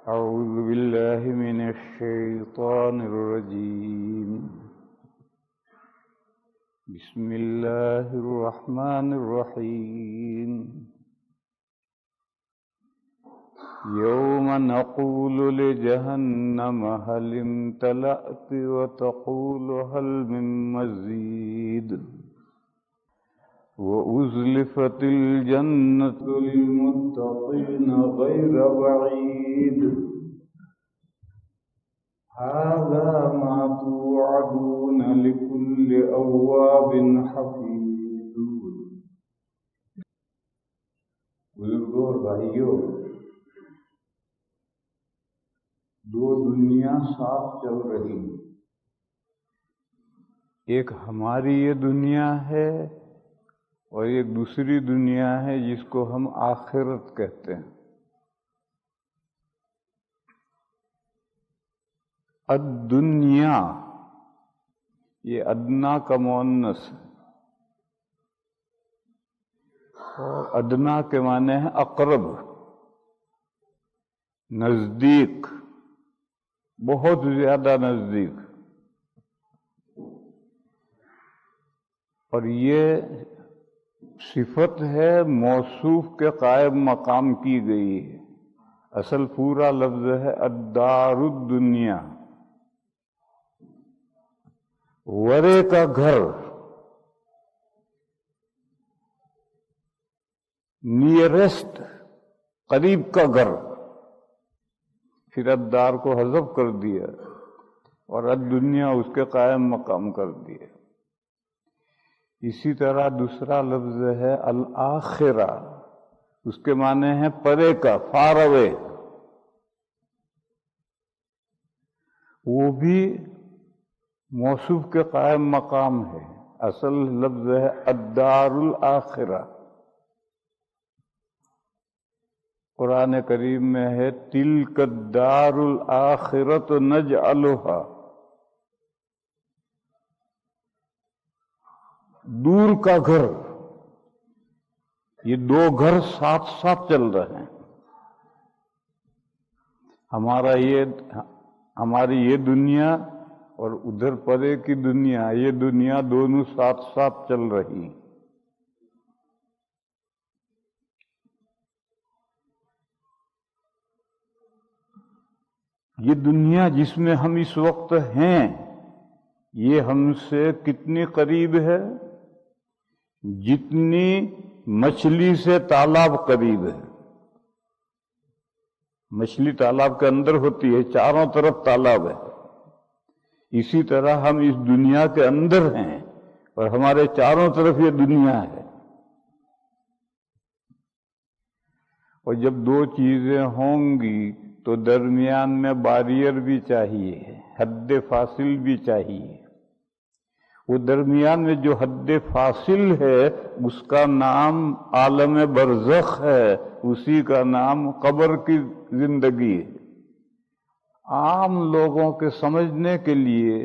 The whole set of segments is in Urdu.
أعوذ بالله من الشيطان الرجيم. بسم الله الرحمن الرحيم. يوم نقول لجهنم هل امتلأت وتقول هل من مزيد وأزلفت الجنة للمتقين غير بعيد هذا ما توعدون لكل أواب حفيظ. بزرگوں اور بھائیوں، دو دنیا ساتھ چل رہی ہیں. ایک ہماری یہ دنیا ہے اور ایک دوسری دنیا ہے جس کو ہم آخرت کہتے ہیں. الدنیا یہ ادنا کا مؤنث ہے اور ادنا کے معنی ہے اقرب، نزدیک، بہت زیادہ نزدیک. اور یہ صفت ہے موصوف کے قائم مقام کی گئی ہے. اصل پورا لفظ ہے الدار الدنیا، ورے کا گھر، نیئرسٹ، قریب کا گھر. پھر الدار کو حذف کر دیا اور الدنیا اس کے قائم مقام کر دیا. اسی طرح دوسرا لفظ ہے الآخرہ، اس کے معنی ہے پرے کا، فار اوے. وہ بھی موصوف کے قائم مقام ہے. اصل لفظ ہے الدار الآخرہ. قرآن کریم میں ہے تلک الدار الآخرۃ نجعلھا، دور کا گھر. یہ دو گھر ساتھ ساتھ چل رہے ہیں. ہماری یہ دنیا اور ادھر پرے کی دنیا، یہ دنیا دونوں ساتھ ساتھ چل رہی ہیں. یہ دنیا جس میں ہم اس وقت ہیں یہ ہم سے کتنی قریب ہے؟ جتنی مچھلی سے تالاب قریب ہے. مچھلی تالاب کے اندر ہوتی ہے، چاروں طرف تالاب ہے. اسی طرح ہم اس دنیا کے اندر ہیں اور ہمارے چاروں طرف یہ دنیا ہے. اور جب دو چیزیں ہوں گی تو درمیان میں بیریئر بھی چاہیے، حد فاصل بھی چاہیے. وہ درمیان میں جو حد فاصل ہے اس کا نام عالم برزخ ہے، اسی کا نام قبر کی زندگی ہے. عام لوگوں کے سمجھنے کے لیے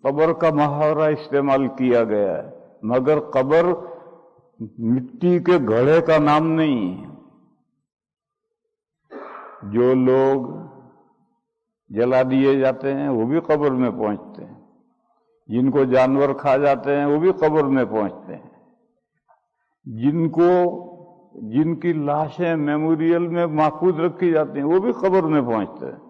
قبر کا محاورہ استعمال کیا گیا ہے، مگر قبر مٹی کے گھڑے کا نام نہیں ہے. جو لوگ جلا دیے جاتے ہیں وہ بھی قبر میں پہنچتے ہیں، جن کو جانور کھا جاتے ہیں وہ بھی قبر میں پہنچتے ہیں، جن کی لاشیں میموریل میں محفوظ رکھی جاتی ہیں وہ بھی قبر میں پہنچتے ہیں.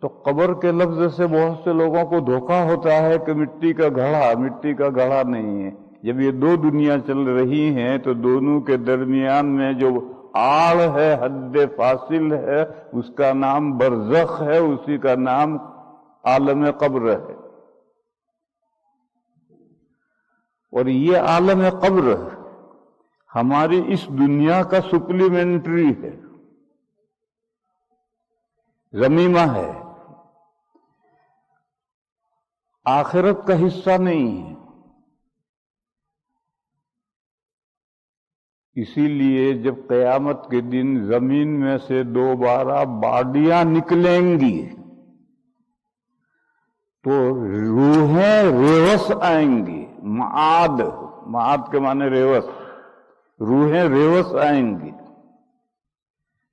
تو قبر کے لفظ سے بہت سے لوگوں کو دھوکہ ہوتا ہے کہ مٹی کا گھڑا نہیں ہے. جب یہ دو دنیا چل رہی ہیں تو دونوں کے درمیان میں جو آڑ ہے، حد فاصل ہے، اس کا نام برزخ ہے، اسی کا نام عالم قبر ہے. اور یہ عالم قبر ہماری اس دنیا کا سپلیمنٹری ہے، ضمیمہ ہے، آخرت کا حصہ نہیں ہے. اسی لیے جب قیامت کے دن زمین میں سے دوبارہ باڈیاں نکلیں گی تو روحیں ریوس آئیں گی. معاد کے معنی ریوس، روحیں ریوس آئیں گی.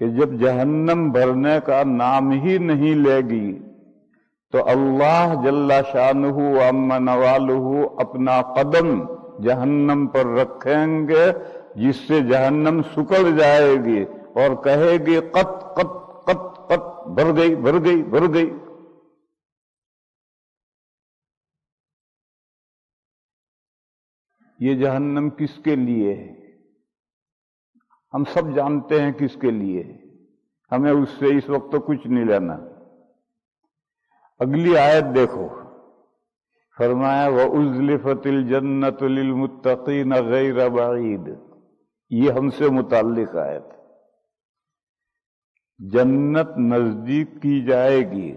کہ جب جہنم بھرنے کا نام ہی نہیں لے گی تو اللہ جل شانہ و عم نوالہ اپنا قدم جہنم پر رکھیں گے، جس سے جہنم سکڑ جائے گی اور کہے گی قط قط قط قط، بھر گئی بھر گئی بھر گئی۔ یہ جہنم کس کے لیے ہے؟ ہم سب جانتے ہیں کس کے لیے ہے، ہمیں اس سے اس وقت تو کچھ نہیں لینا۔ اگلی آیت دیکھو، فرمایا وَأُزْلِفَتِ الْجَنَّةُ لِلْمُتَّقِينَ غَيْرَ بَعِيدٍ، یہ ہم سے متعلق آیت۔ جنت نزدیک کی جائے گی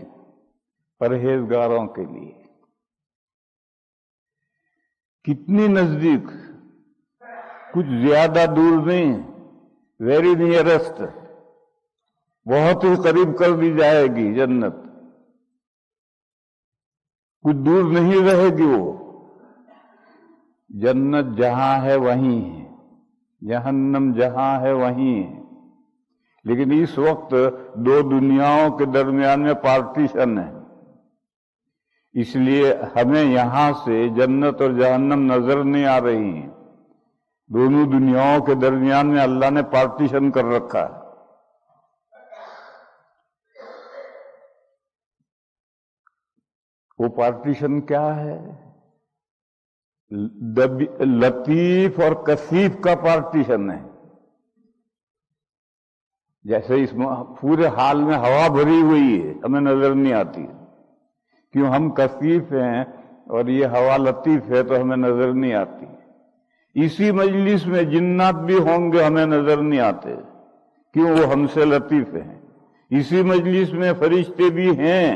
پرہیزگاروں کے لیے۔ کتنی نزدیک؟ کچھ زیادہ دور نہیں، ویری نیئرسٹ، بہت ہی قریب کر دی جائے گی جنت، کچھ دور نہیں رہے گی وہ۔ جنت جہاں ہے وہیں ہے، جہنم جہاں ہے وہیں ہے، لیکن اس وقت دو دنیاؤں کے درمیان میں پارٹیشن ہے، اس لیے ہمیں یہاں سے جنت اور جہنم نظر نہیں آ رہی ہیں، دونوں دنیاؤں کے درمیان میں اللہ نے پارٹیشن کر رکھا ہے۔ وہ پارٹیشن کیا ہے؟ لطیف اور کثیف کا پارٹیشن ہے۔ جیسے اس پورے حال میں ہوا بھری ہوئی ہے، ہمیں نظر نہیں آتی، کیوں ہم کثیف ہیں اور یہ ہوا لطیف ہے تو ہمیں نظر نہیں آتی۔ اسی مجلس میں جنات بھی ہوں گے، ہمیں نظر نہیں آتے، کیوں وہ ہم سے لطیف ہیں۔ اسی مجلس میں فرشتے بھی ہیں،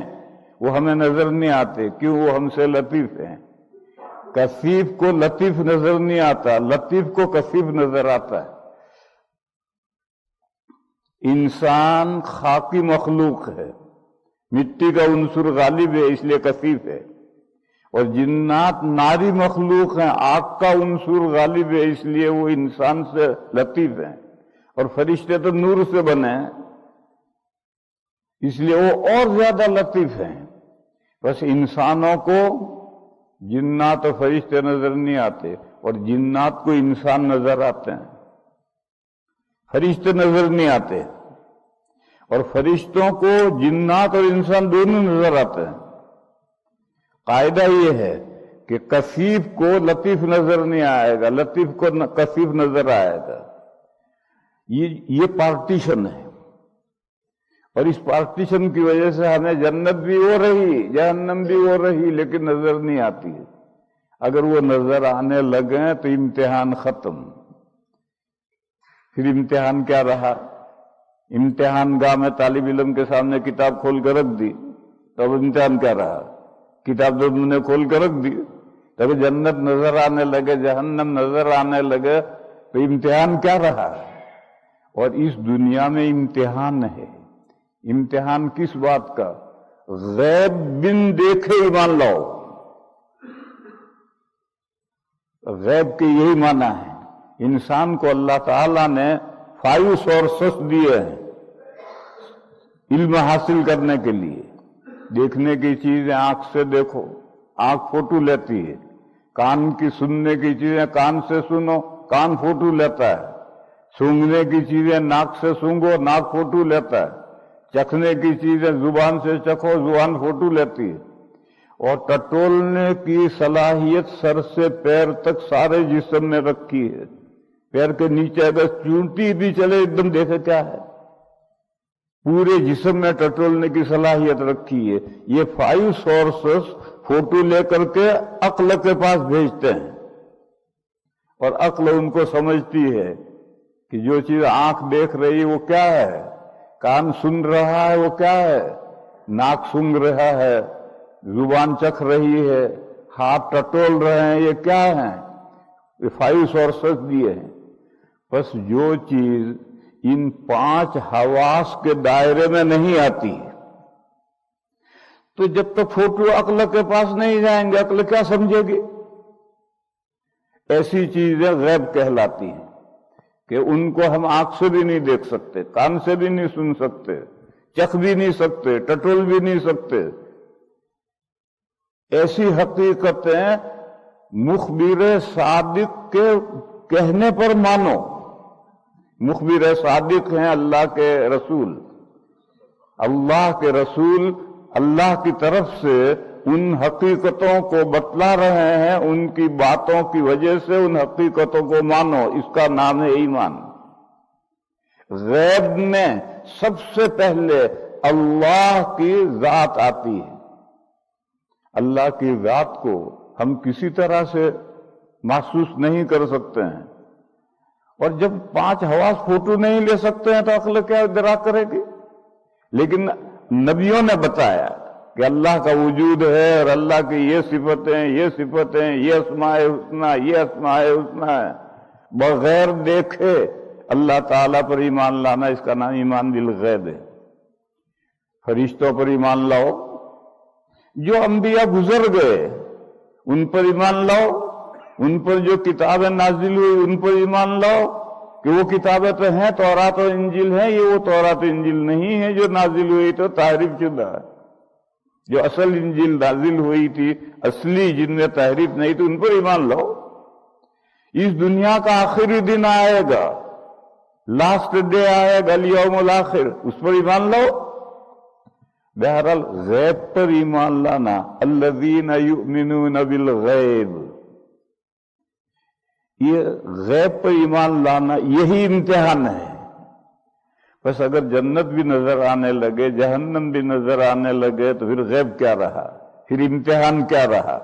وہ ہمیں نظر نہیں آتے، کیوں وہ ہم سے لطیف ہیں۔ کثیف کو لطیف نظر نہیں آتا، لطیف کو کثیف نظر آتا ہے۔ انسان خاکی مخلوق ہے، مٹی کا عنصر غالب ہے اس لیے کثیف ہے، اور جنات ناری مخلوق ہیں، آگ کا عنصر غالب ہے اس لیے وہ انسان سے لطیف ہیں، اور فرشتے تو نور سے بنے ہیں اس لیے وہ اور زیادہ لطیف ہیں۔ بس انسانوں کو جنات اور فرشتے نظر نہیں آتے، اور جنات کو انسان نظر آتے ہیں، فرشتے نظر نہیں آتے، اور فرشتوں کو جنات اور انسان دونوں نظر آتے ہیں۔ قاعدہ یہ ہے کہ کثیف کو لطیف نظر نہیں آئے گا، لطیف کو کثیف نظر آئے گا۔ یہ پارٹیشن ہے، اور اس پارٹیشن کی وجہ سے ہمیں جنت بھی ہو رہی، جہنم بھی ہو رہی، لیکن نظر نہیں آتی ہے۔ اگر وہ نظر آنے لگیں تو امتحان ختم۔ پھر امتحان کیا رہا؟ امتحان گاہ میں طالب علم کے سامنے کتاب کھول کر رکھ دی، تب امتحان کیا رہا؟ کتاب تو تم نے کھول کر رکھ دی، تب جنت نظر آنے لگے، جہنم نظر آنے لگے، تو امتحان کیا رہا؟ اور اس دنیا میں امتحان ہے۔ امتحان کس بات کا؟ غیب بن دیکھے ایمان لاؤ۔ غیب کے یہی معنی ہے۔ انسان کو اللہ تعالیٰ نے 5 سورسز دیے ہیں علم حاصل کرنے کے لیے۔ دیکھنے کی چیزیں آنکھ سے دیکھو، آنکھ فوٹو لیتی ہے۔ کان کی سننے کی چیزیں کان سے سنو، کان فوٹو لیتا ہے۔ سونگھنے کی چیزیں ناک سے سونگو، ناک فوٹو لیتا ہے۔ چکھنے کی چیزیں زبان سے چکھو، زبان فوٹو لیتی ہے۔ اور ٹٹولنے کی صلاحیت سر سے پیر تک سارے جسم میں رکھی ہے۔ پیر کے نیچے اگر چونٹی بھی چلے ایک دم دیکھے کیا ہے، پورے جسم میں ٹٹولنے کی صلاحیت رکھی ہے۔ یہ 5 سورسز فوٹو لے کر کے عقل کے پاس بھیجتے ہیں، اور عقل ان کو سمجھتی ہے کہ جو چیز آنکھ دیکھ رہی ہے وہ کیا ہے، کان سن رہا ہے وہ کیا ہے، ناک سونگھ رہا ہے، زبان چکھ رہی ہے، ہاتھ ٹٹول رہے ہیں، یہ کیا ہیں؟ یہ 5 سورسز دیے ہیں۔ بس جو چیز ان 5 حواس کے دائرے میں نہیں آتی، تو جب تک فوٹو عقل کے پاس نہیں جائیں گے، عقل کیا سمجھے گی؟ ایسی چیزیں غیب کہلاتی ہیں کہ ان کو ہم آنکھ سے بھی نہیں دیکھ سکتے، کان سے بھی نہیں سن سکتے، چکھ بھی نہیں سکتے، ٹٹول بھی نہیں سکتے. ایسی حقیقتیں مخبر صادق کے کہنے پر مانو. مخبر صادق ہیں اللہ کے رسول. اللہ کے رسول اللہ کی طرف سے ان حقیقتوں کو بتلا رہے ہیں. ان کی باتوں کی وجہ سے ان حقیقتوں کو مانو. اس کا نام ہے ایمان. غیب میں سب سے پہلے اللہ کی ذات آتی ہے. اللہ کی ذات کو ہم کسی طرح سے محسوس نہیں کر سکتے ہیں. اور جب 5 حواس فوٹو نہیں لے سکتے ہیں تو عقل کیا ادراک کرے گی؟ لیکن نبیوں نے بتایا کہ اللہ کا وجود ہے اور اللہ کی یہ صفتیں، یہ اسماء حسنہ، یہ اسماء حسنہ ہے. بغیر دیکھے اللہ تعالیٰ پر ایمان لانا، اس کا نام ایمان بالغیب ہے. فرشتوں پر ایمان لاؤ، جو انبیاء گزر گئے ان پر ایمان لاؤ. ان پر جو کتابیں نازل ہوئی ان پر ایمان لاؤ کہ وہ کتابیں تو ہیں، تورات و انجیل ہیں. یہ وہ تورات و انجیل نہیں ہے جو نازل ہوئی تو تحریف شدہ ہے. جو اصل انجیل نازل ہوئی تھی، اصلی جن میں تحریف نہیں تھی، ان پر ایمان لاؤ. اس دنیا کا آخری دن آئے گا، لاسٹ ڈے آئے گا، الیوم الاخر، اس پر ایمان لاؤ. بہرحال غیب پر ایمان لانا، الذین یؤمنون بالغیب، یہ غیب پر ایمان لانا یہی امتحان ہے. بس اگر جنت بھی نظر آنے لگے، جہنم بھی نظر آنے لگے تو پھر غیب کیا رہا، پھر امتحان کیا رہا.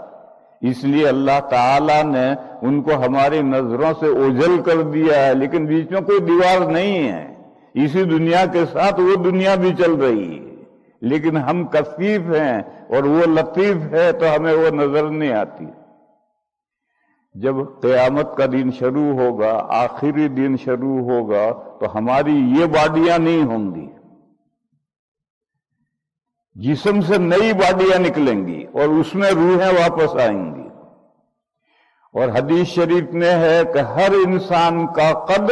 اس لیے اللہ تعالیٰ نے ان کو ہماری نظروں سے اوجھل کر دیا ہے، لیکن بیچ میں کوئی دیوار نہیں ہے. اسی دنیا کے ساتھ وہ دنیا بھی چل رہی ہے، لیکن ہم کثیف ہیں اور وہ لطیف ہے تو ہمیں وہ نظر نہیں آتی. جب قیامت کا دن شروع ہوگا، آخری دن شروع ہوگا، تو ہماری یہ باڈیاں نہیں ہوں گی. جسم سے نئی باڈیاں نکلیں گی اور اس میں روحیں واپس آئیں گی. اور حدیث شریف میں ہے کہ ہر انسان کا قد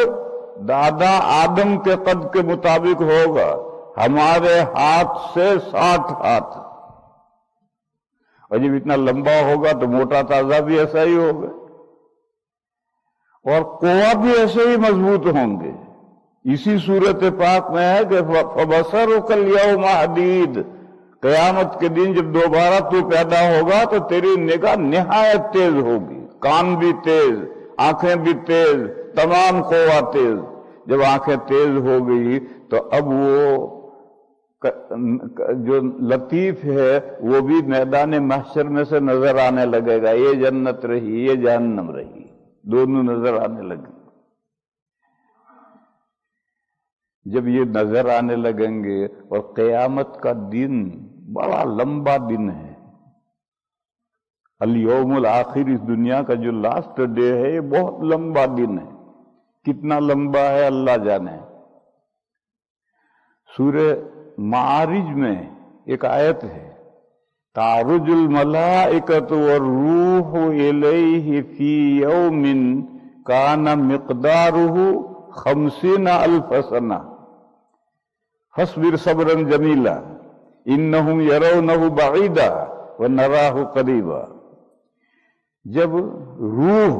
دادا آدم کے قد کے مطابق ہوگا. ہمارے ہاتھ سے 60 ہاتھ. اور جب اتنا لمبا ہوگا تو موٹا تازہ بھی ایسا ہی ہوگا، اور کوہ بھی ایسے ہی مضبوط ہوں گے. اسی صورت پاک میں ہے کہ فَبَصَرُكَ الْيَوْمَ حَدِيدٌ، قیامت کے دن جب دوبارہ تو پیدا ہوگا تو تیری نگاہ نہایت تیز ہوگی. کان بھی تیز، آنکھیں بھی تیز، تمام قوہ تیز. جب آنکھیں تیز ہو گئی تو اب وہ جو لطیف ہے وہ بھی میدان محشر میں سے نظر آنے لگے گا. یہ جنت رہی، یہ جہنم رہی، دونوں نظر آنے لگے. جب یہ نظر آنے لگیں گے، اور قیامت کا دن بڑا لمبا دن ہے. الیوم الاخر، اس دنیا کا جو لاسٹ ڈے ہے، یہ بہت لمبا دن ہے. کتنا لمبا ہے اللہ جانے. سورہ معارج میں ایک آیت ہے، تعرج الملائکۃ والروح الیہ فی یوم کان مقدارہ 50,000 سنہ فاصبر صبرا جمیلا انہم یرونہ بعیدا ونراہ قریبا. جب روح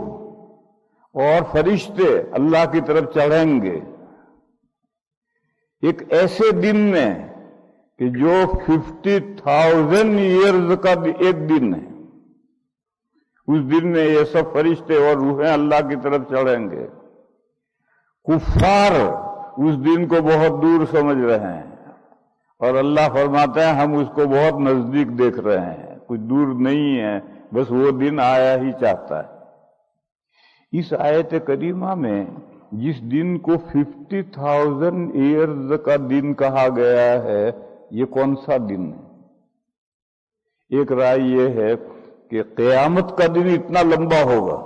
اور فرشتے اللہ کی طرف چڑھیں گے ایک ایسے دن میں کہ جو 50,000 ایئرز کا ایک دن ہے، اس دن میں یہ سب فرشتے اور روحیں اللہ کی طرف چڑھیں گے. کفار اس دن کو بہت دور سمجھ رہے ہیں، اور اللہ فرماتے ہیں ہم اس کو بہت نزدیک دیکھ رہے ہیں، کچھ دور نہیں ہے، بس وہ دن آیا ہی چاہتا ہے. اس آیت کریمہ میں جس دن کو 50,000 ایئرز کا دن کہا گیا ہے، یہ کون سا دن ہے؟ ایک رائے یہ ہے کہ قیامت کا دن اتنا لمبا ہوگا،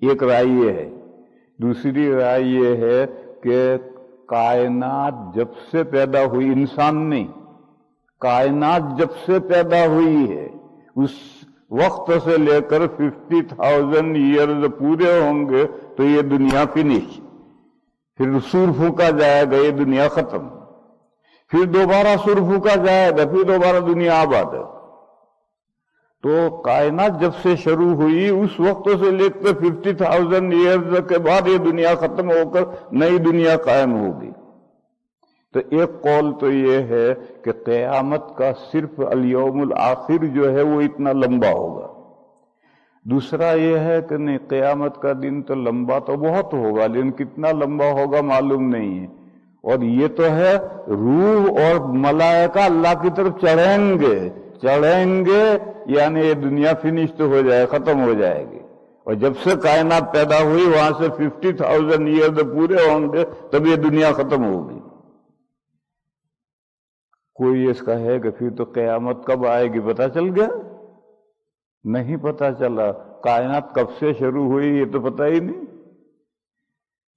ایک رائے یہ ہے. دوسری رائے یہ ہے کہ کائنات جب سے پیدا ہوئی، انسان نہیں، کائنات جب سے پیدا ہوئی ہے اس وقت سے لے کر 50,000 ایئرز پورے ہوں گے تو یہ دنیا فنش، پھر سور پھونکا جائے گا، یہ دنیا ختم، پھر دوبارہ سور پھونکا جائے گا، پھر دوبارہ دنیا آباد ہے۔ تو کائنات جب سے شروع ہوئی اس وقت سے لے کر 50,000 ایئرز کے بعد یہ دنیا ختم ہو کر نئی دنیا قائم ہوگی۔ تو ایک قول تو یہ ہے کہ قیامت کا صرف الیوم الآخر جو ہے وہ اتنا لمبا ہوگا۔ دوسرا یہ ہے کہ نہیں، قیامت کا دن تو لمبا تو بہت ہوگا، لیکن کتنا لمبا ہوگا معلوم نہیں ہے۔ اور یہ تو ہے روح اور ملائکہ اللہ کی طرف چڑھیں گے، یعنی یہ دنیا فنش تو ہو جائے، ختم ہو جائے گی۔ اور جب سے کائنات پیدا ہوئی وہاں سے 50,000 ایئرز پورے ہوں گے تب یہ دنیا ختم ہوگی۔ کوئی اس کا ہے کہ پھر تو قیامت کب آئے گی پتہ چل گیا؟ نہیں پتہ چلا۔ کائنات کب سے شروع ہوئی یہ تو پتہ ہی نہیں۔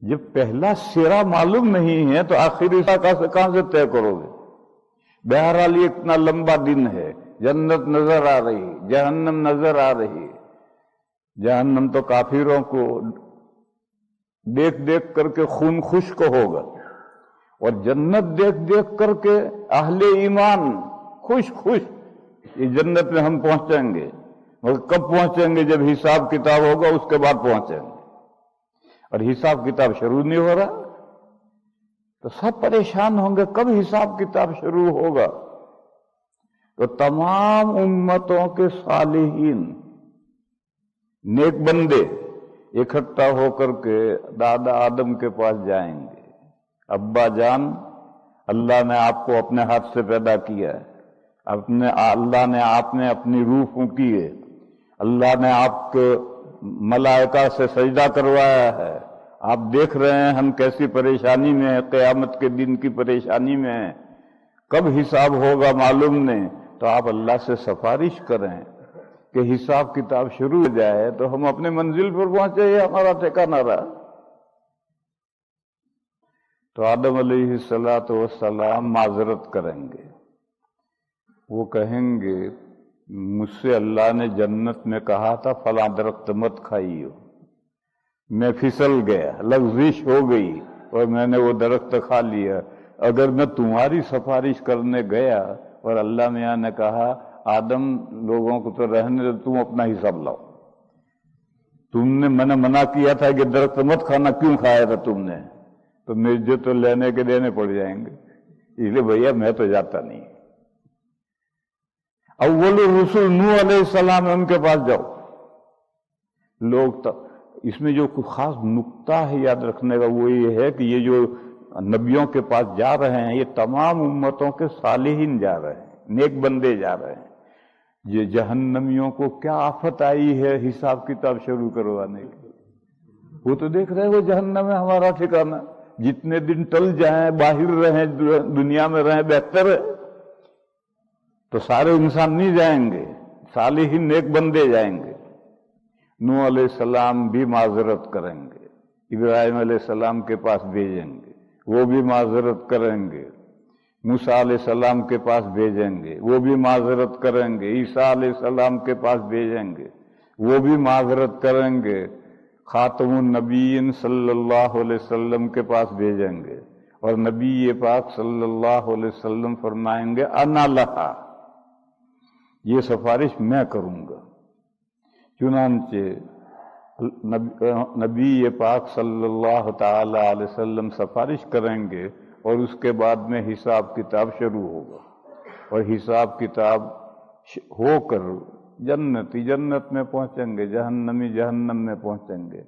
جب پہلا سرا معلوم نہیں ہے تو آخری کہاں سے طے کرو گے؟ بہرحال یہ اتنا لمبا دن ہے۔ جنت نظر آ رہی، جہنم نظر آ رہی۔ جہنم تو کافروں کو دیکھ دیکھ کر کے خون خشک ہوگا، اور جنت دیکھ دیکھ کر کے اہل ایمان خوش یہ جنت میں ہم پہنچیں گے، مگر کب پہنچیں گے؟ جب حساب کتاب ہوگا اس کے بعد پہنچیں گے، اور حساب کتاب شروع نہیں ہو رہا تو سب پریشان ہوں گے کب حساب کتاب شروع ہوگا۔ تو تمام امتوں کے صالحین نیک بندے اکٹھا ہو کر کے دادا آدم کے پاس جائیں گے۔ ابا جان، اللہ نے آپ کو اپنے ہاتھ سے پیدا کیا ہے، اللہ نے آپ نے اپنی روح پھونکی ہے، اللہ نے آپ کو ملائکہ سے سجدہ کروایا ہے، آپ دیکھ رہے ہیں ہم کیسی پریشانی میں ہیں، قیامت کے دن کی پریشانی میں ہیں، کب حساب ہوگا معلوم نہیں، تو آپ اللہ سے سفارش کریں کہ حساب کتاب شروع ہو جائے تو ہم اپنے منزل پر پہنچے، یہ ہمارا ٹھکانہ رہا۔ تو آدم علیہ السلام معذرت کریں گے، وہ کہیں گے مجھ سے اللہ نے جنت میں کہا تھا فلاں درخت مت کھائیو، میں پھسل گیا، لغزش ہو گئی اور میں نے وہ درخت کھا لیا۔ اگر میں تمہاری سفارش کرنے گیا اور اللہ میاں نے کہا آدم لوگوں کو تو رہنے دو، تم اپنا حساب لاؤ، میں نے منع کیا تھا کہ درخت مت کھانا، کیوں کھایا تھا تم نے؟ تو مجھے تو لینے کے دینے پڑ جائیں گے، اس لیے بھیا میں تو جاتا نہیں۔ اول الرسل نوح علیہ السلام ان کے پاس جاؤ۔ لوگ اس میں جو خاص نقطہ ہے یاد رکھنے کا وہ یہ ہے کہ یہ جو نبیوں کے پاس جا رہے ہیں یہ تمام امتوں کے صالحین جا رہے ہیں، نیک بندے جا رہے ہیں۔ یہ جہنمیوں کو کیا آفت آئی ہے حساب کتاب شروع کروانے کی؟ وہ تو دیکھ رہے وہ جہنم میں ہمارا ٹھکانہ، جتنے دن ٹل جائیں، باہر رہیں، دنیا میں رہیں بہتر ہے۔ تو سارے انسان نہیں جائیں گے، صالحین نیک بندے جائیں گے۔ نوح علیہ السلام بھی معذرت کریں گے، ابراہیم علیہ السلام کے پاس بھیجیں گے، وہ بھی معذرت کریں گے، موسیٰ علیہ السلام کے پاس بھیجیں گے، وہ بھی معذرت کریں گے، عیسیٰ علیہ السلام کے پاس بھیجیں گے، وہ بھی معذرت کریں گے، خاتم النبیین صلی اللہ علیہ وسلم کے پاس بھیجیں گے، اور نبی پاک صلی اللہ علیہ وسلم فرمائیں گے انا لہا، یہ سفارش میں کروں گا۔ چنانچہ نبی پاک صلی اللہ تعالی علیہ وسلم سفارش کریں گے اور اس کے بعد میں حساب کتاب شروع ہوگا، اور حساب کتاب ہو کر جنتی جنت میں پہنچیں گے، جہنمی جہنم میں پہنچیں گے۔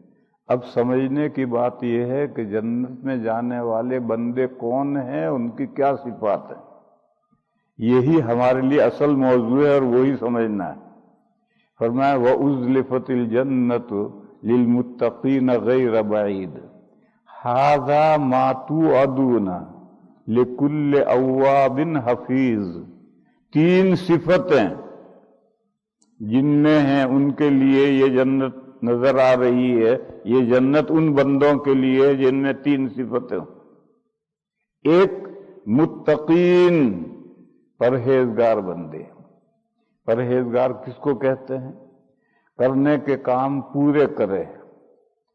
اب سمجھنے کی بات یہ ہے کہ جنت میں جانے والے بندے کون ہیں، ان کی کیا صفات ہیں، یہی ہمارے لیے اصل موضوع ہے اور وہی سمجھنا ہے۔ فرمایا وَأُزْلِفَتِ الْجَنَّةُ لِلْمُتَّقِينَ غَيْرَ بَعِيدٍ هَذَا مَا تُوعَدُونَ لِكُلِّ أَوَّابٍ حَفِيظٍ۔ تین صفتیں جن میں ہیں ان کے لیے یہ جنت نظر آ رہی ہے، یہ جنت ان بندوں کے لیے جن میں تین صفتیں ہوں۔ ایک متقین، پرہیزگار بندے، پرہیزگار کس کو کہتے ہیں؟ کرنے کے کام پورے کرے،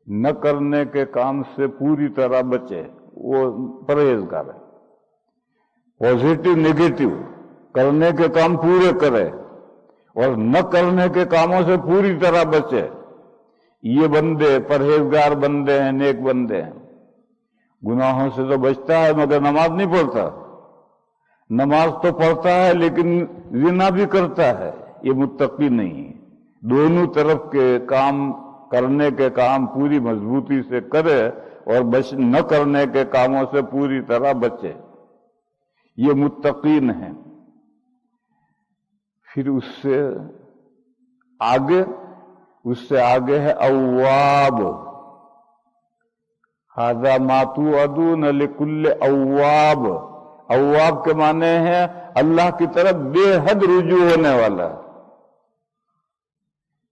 نہ کرنے کے کام سے پوری طرح بچے، وہ پرہیزگار ہے۔ پازیٹو نیگیٹو، کرنے کے کام پورے کرے اور نہ کرنے کے کاموں سے پوری طرح بچے، یہ بندے پرہیزگار بندے ہیں، نیک بندے ہیں۔ گناہوں سے تو بچتا ہے مگر نماز نہیں پڑھتا، نماز تو پڑھتا ہے لیکن زنا بھی کرتا ہے، یہ متقی نہیں ہے۔ دونوں طرف کے کام، کرنے کے کام پوری مضبوطی سے کرے اور نہ کرنے کے کاموں سے پوری طرح بچے، یہ متقین ہیں۔ پھر اس سے آگے ہے اواب۔ ھذا ما توعدون لکل اواب۔ اواب کے معنی ہے اللہ کی طرف بے حد رجوع ہونے والا،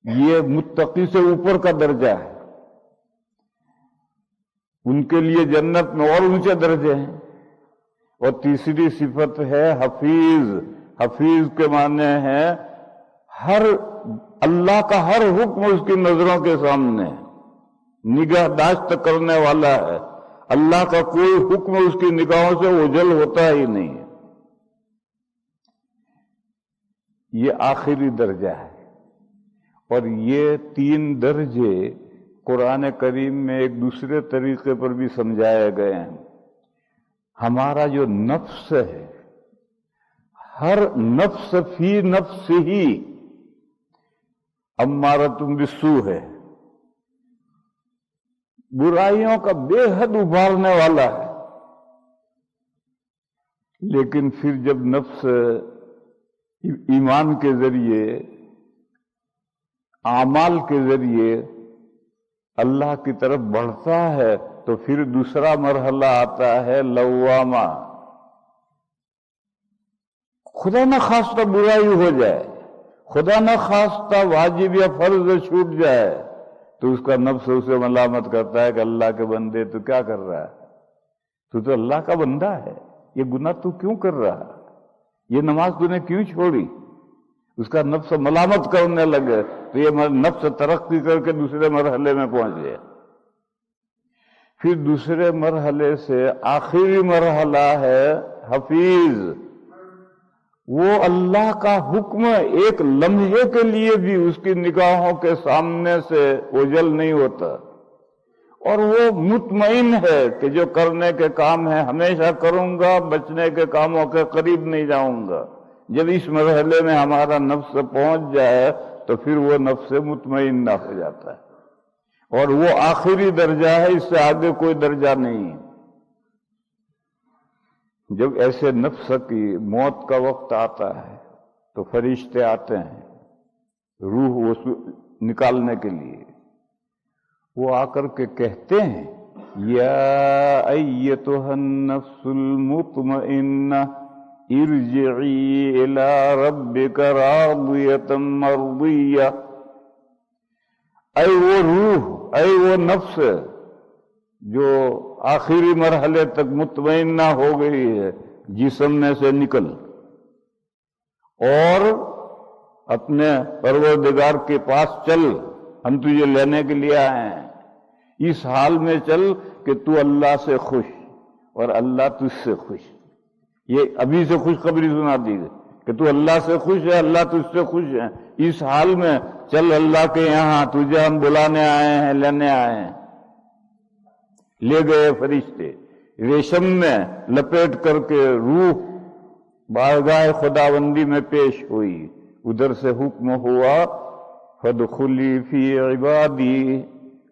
یہ متقی سے اوپر کا درجہ ہے۔ ان کے لیے جنت میں اور اونچے درجے ہیں۔ اور تیسری صفت ہے حفیظ۔ حفیظ کے معنی ہے اللہ کا ہر حکم اس کی نظروں کے سامنے نگہداشت کرنے والا ہے، اللہ کا کوئی حکم اس کی نگاہوں سے اوجھل ہوتا ہی نہیں ہے، یہ آخری درجہ ہے۔ اور یہ 3 درجے قرآن کریم میں ایک دوسرے طریقے پر بھی سمجھائے گئے ہیں۔ ہمارا جو نفس ہے، ہر نفس فی نفس ہی امارۃ بالسوء ہے، برائیوں کا بے حد ابھارنے والا ہے۔ لیکن پھر جب نفس ایمان کے ذریعے، اعمال کے ذریعے اللہ کی طرف بڑھتا ہے تو پھر دوسرا مرحلہ آتا ہے لوامہ۔ خدا نہ خواستہ برائی ہو جائے، خدا نہ خواستہ واجب یا فرض چھوٹ جائے تو اس کا نفس اسے ملامت کرتا ہے کہ اللہ کے بندے تو کیا کر رہا ہے، تو اللہ کا بندہ ہے، یہ گناہ تو کیوں کر رہا ہے، یہ نماز تو نے کیوں چھوڑی؟ اس کا نفس ملامت کرنے لگے تو یہ نفس ترقی کر کے دوسرے مرحلے میں پہنچ گیا۔ پھر دوسرے مرحلے سے آخری مرحلہ ہے حفیظ۔ وہ اللہ کا حکم ایک لمحے کے لیے بھی اس کی نگاہوں کے سامنے سے اوجھل نہیں ہوتا، اور وہ مطمئن ہے کہ جو کرنے کے کام ہیں ہمیشہ کروں گا، بچنے کے کاموں کے قریب نہیں جاؤں گا۔ جب اس مرحلے میں ہمارا نفس پہنچ جائے تو پھر وہ نفس مطمئن نہ ہو جاتا ہے، اور وہ آخری درجہ ہے، اس سے آگے کوئی درجہ نہیں۔ جب ایسے نفس کی موت کا وقت آتا ہے تو فرشتے آتے ہیں روح نکالنے کے لیے، وہ آ کر کے کہتے ہیں یا ایتھا النفس المطمئنہ ارجعی الی ربک راضیۃ مرضیہ۔ اے وہ روح، اے وہ نفس جو آخری مرحلے تک مطمئنہ ہو گئی ہے، جسم میں سے نکل اور اپنے پروردگار کے پاس چل، ہم تجھے لینے کے لیے آئے ہیں۔ اس حال میں چل کہ تو اللہ سے خوش اور اللہ تجھ سے خوش۔ یہ ابھی سے خوشخبری سنا دی گئی کہ تو اللہ سے خوش ہے، اللہ تجھ سے خوش ہے۔ اس حال میں چل اللہ کے یہاں، تجھے ہم بلانے آئے ہیں، لینے آئے ہیں۔ لے گئے فرشتے، ریشم میں لپیٹ کر کے روح بارگاہ خداوندی میں پیش ہوئی۔ ادھر سے حکم ہوا فادخلی فی عبادی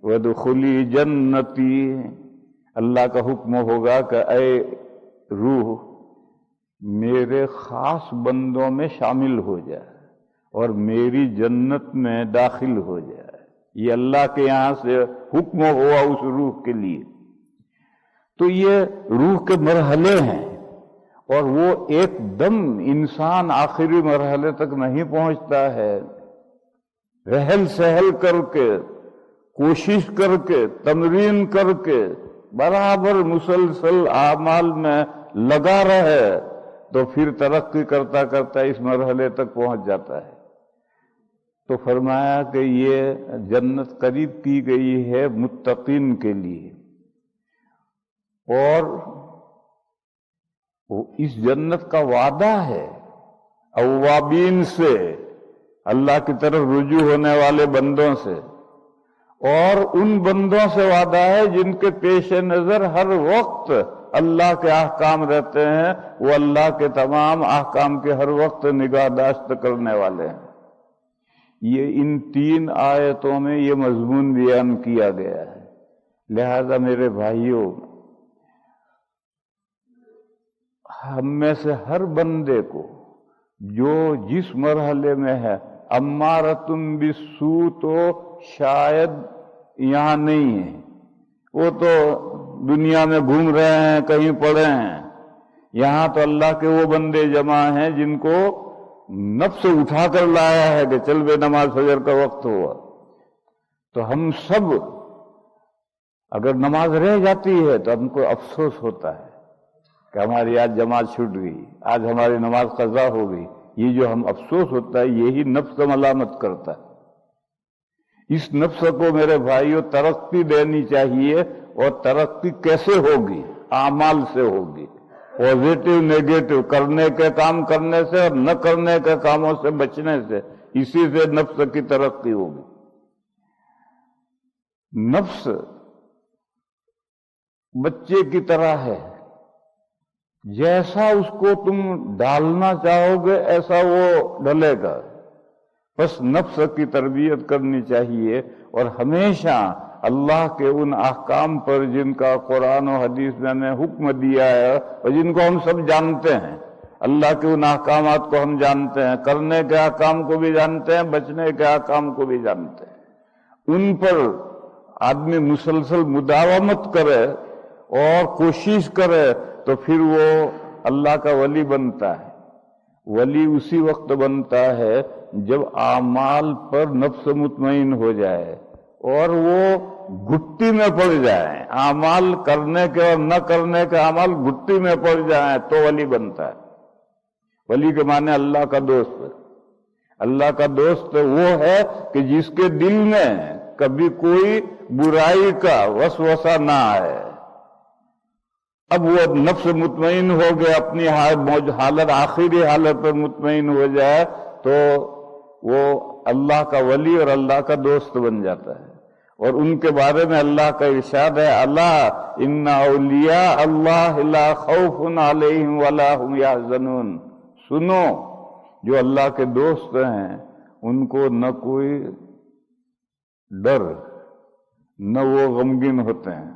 وادخلی جنتی۔ اللہ کا حکم ہوگا کہ اے روح میرے خاص بندوں میں شامل ہو جائے اور میری جنت میں داخل ہو جائے۔ یہ اللہ کے یہاں سے حکم ہوا اس روح کے لیے۔ تو یہ روح کے مرحلے ہیں، اور وہ ایک دم انسان آخری مرحلے تک نہیں پہنچتا ہے، رحل سہل کر کے، کوشش کر کے، تمرین کر کے، برابر مسلسل اعمال میں لگا رہے تو پھر ترقی کرتا کرتا اس مرحلے تک پہنچ جاتا ہے۔ تو فرمایا کہ یہ جنت قریب کی گئی ہے متقین کے لیے، اور اس جنت کا وعدہ ہے اوابین سے، اللہ کی طرف رجوع ہونے والے بندوں سے، اور ان بندوں سے وعدہ ہے جن کے پیش نظر ہر وقت اللہ کے احکام رہتے ہیں، وہ اللہ کے تمام احکام کے ہر وقت نگہداشت کرنے والے ہیں۔ یہ ان 3 آیتوں میں یہ مضمون بیان کیا گیا ہے۔ لہذا میرے بھائیوں، ہم میں سے ہر بندے کو جو جس مرحلے میں ہے، امارتم بالسوء تو شاید یہاں نہیں ہے، وہ تو دنیا میں گھوم رہے ہیں، کہیں پڑے ہیں۔ یہاں تو اللہ کے وہ بندے جمع ہیں جن کو نفس اٹھا کر لایا ہے کہ چل بے نماز فجر کا وقت ہوا۔ تو ہم سب اگر نماز رہ جاتی ہے تو ہم کو افسوس ہوتا ہے کہ ہماری آج جماعت چھوٹ گئی، آج ہماری نماز قضا ہو گئی۔ یہ جو ہم افسوس ہوتا ہے، یہی نفس ملامت کرتا ہے۔ اس نفس کو میرے بھائیوں ترقی دینی چاہیے، اور ترقی کیسے ہوگی؟ اعمال سے ہوگی، پازیٹو نیگیٹو، کرنے کے کام کرنے سے اور نہ کرنے کے کاموں سے بچنے سے، اسی سے نفس کی ترقی ہوگی۔ نفس بچے کی طرح ہے، جیسا اس کو تم ڈالنا چاہو گے ایسا وہ ڈلے گا۔ بس نفس کی تربیت کرنی چاہیے، اور ہمیشہ اللہ کے ان احکام پر جن کا قرآن و حدیث میں ہمیں حکم دیا ہے اور جن کو ہم سب جانتے ہیں، اللہ کے ان احکامات کو ہم جانتے ہیں، کرنے کے احکام کو بھی جانتے ہیں، بچنے کے احکام کو بھی جانتے ہیں، ان پر آدمی مسلسل مداومت کرے اور کوشش کرے تو پھر وہ اللہ کا ولی بنتا ہے۔ ولی اسی وقت بنتا ہے جب اعمال پر نفس مطمئن ہو جائے اور وہ گھٹی میں پڑ جائے، اعمال کرنے کے اور نہ کرنے کے اعمال گھٹی میں پڑ جائیں تو ولی بنتا ہے۔ ولی کے معنی اللہ کا دوست۔ اللہ کا دوست وہ ہے کہ جس کے دل میں کبھی کوئی برائی کا وسوسہ نہ آئے۔ اب وہ نفس مطمئن ہو گیا، اپنی حالت آخری حالت پر مطمئن ہو جائے تو وہ اللہ کا ولی اور اللہ کا دوست بن جاتا ہے۔ اور ان کے بارے میں اللہ کا ارشاد ہے، الا ان اولیاء اللہ لا خوف علیہم ولا هم یحزنون۔ سنو، جو اللہ کے دوست ہیں ان کو نہ کوئی ڈر، نہ وہ غمگین ہوتے ہیں۔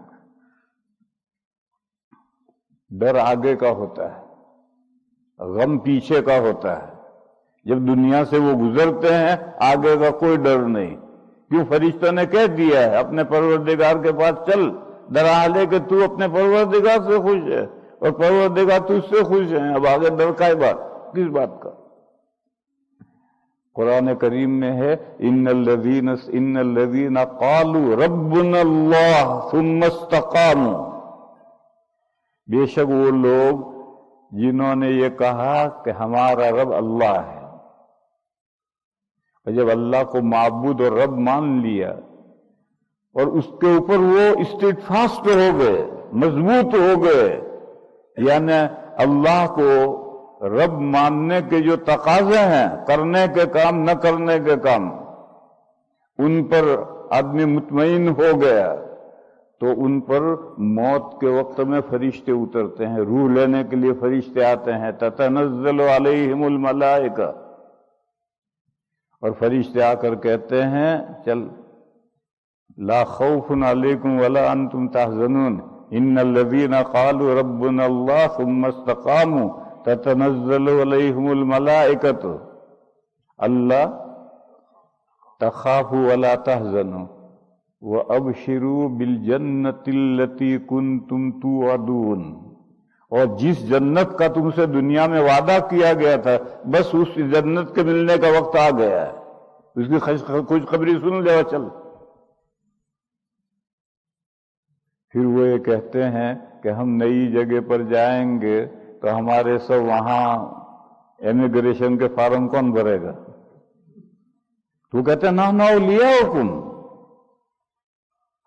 ڈر آگے کا ہوتا ہے، غم پیچھے کا ہوتا ہے۔ جب دنیا سے وہ گزرتے ہیں آگے کا کوئی ڈر نہیں، کیوں؟ فرشتوں نے کہہ دیا ہے اپنے پروردگار کے پاس چل، ڈرا لے کہ تو اپنے پروردگار سے خوش ہے اور پروردگار تجھ سے خوش ہے، اب آگے ڈر کا بات کس بات کا؟ قرآن کریم میں ہے ان الذین قالوا ربنا اللہ ثم استقاموا، بے شک وہ لوگ جنہوں نے یہ کہا کہ ہمارا رب اللہ ہے، اور جب اللہ کو معبود اور رب مان لیا اور اس کے اوپر وہ اسٹیڈ فاسٹ ہو گئے، مضبوط ہو گئے، یعنی اللہ کو رب ماننے کے جو تقاضے ہیں، کرنے کے کام نہ کرنے کے کام، ان پر آدمی مطمئن ہو گیا تو ان پر موت کے وقت میں فرشتے اترتے ہیں، روح لینے کے لیے فرشتے آتے ہیں، تتنزل علیہم الملائکہ، اور فرشتے آ کر کہتے ہیں چل، لا خوف علیکم ولا انتم تحزنون ان الذین قالوا ربنا اللہ ثم استقاموا تتنزل علیہم الملائکۃ اللہ تخافوا ولا تحزنوا وَأَبْشِرُوا بِالْجَنَّةِ الَّتِي كُنْتُمْ تُوعَدُونَ، اور جس جنت کا تم سے دنیا میں وعدہ کیا گیا تھا بس اس جنت کے ملنے کا وقت آ گیا ہے، اس کی خوشخبری سن لے اور چل۔ پھر وہ یہ کہتے ہیں کہ ہم نئی جگہ پر جائیں گے تو ہمارے سب وہاں امیگریشن کے فارم کون بھرے گا؟ تو کہتے ہیں نحن اولیاؤکم،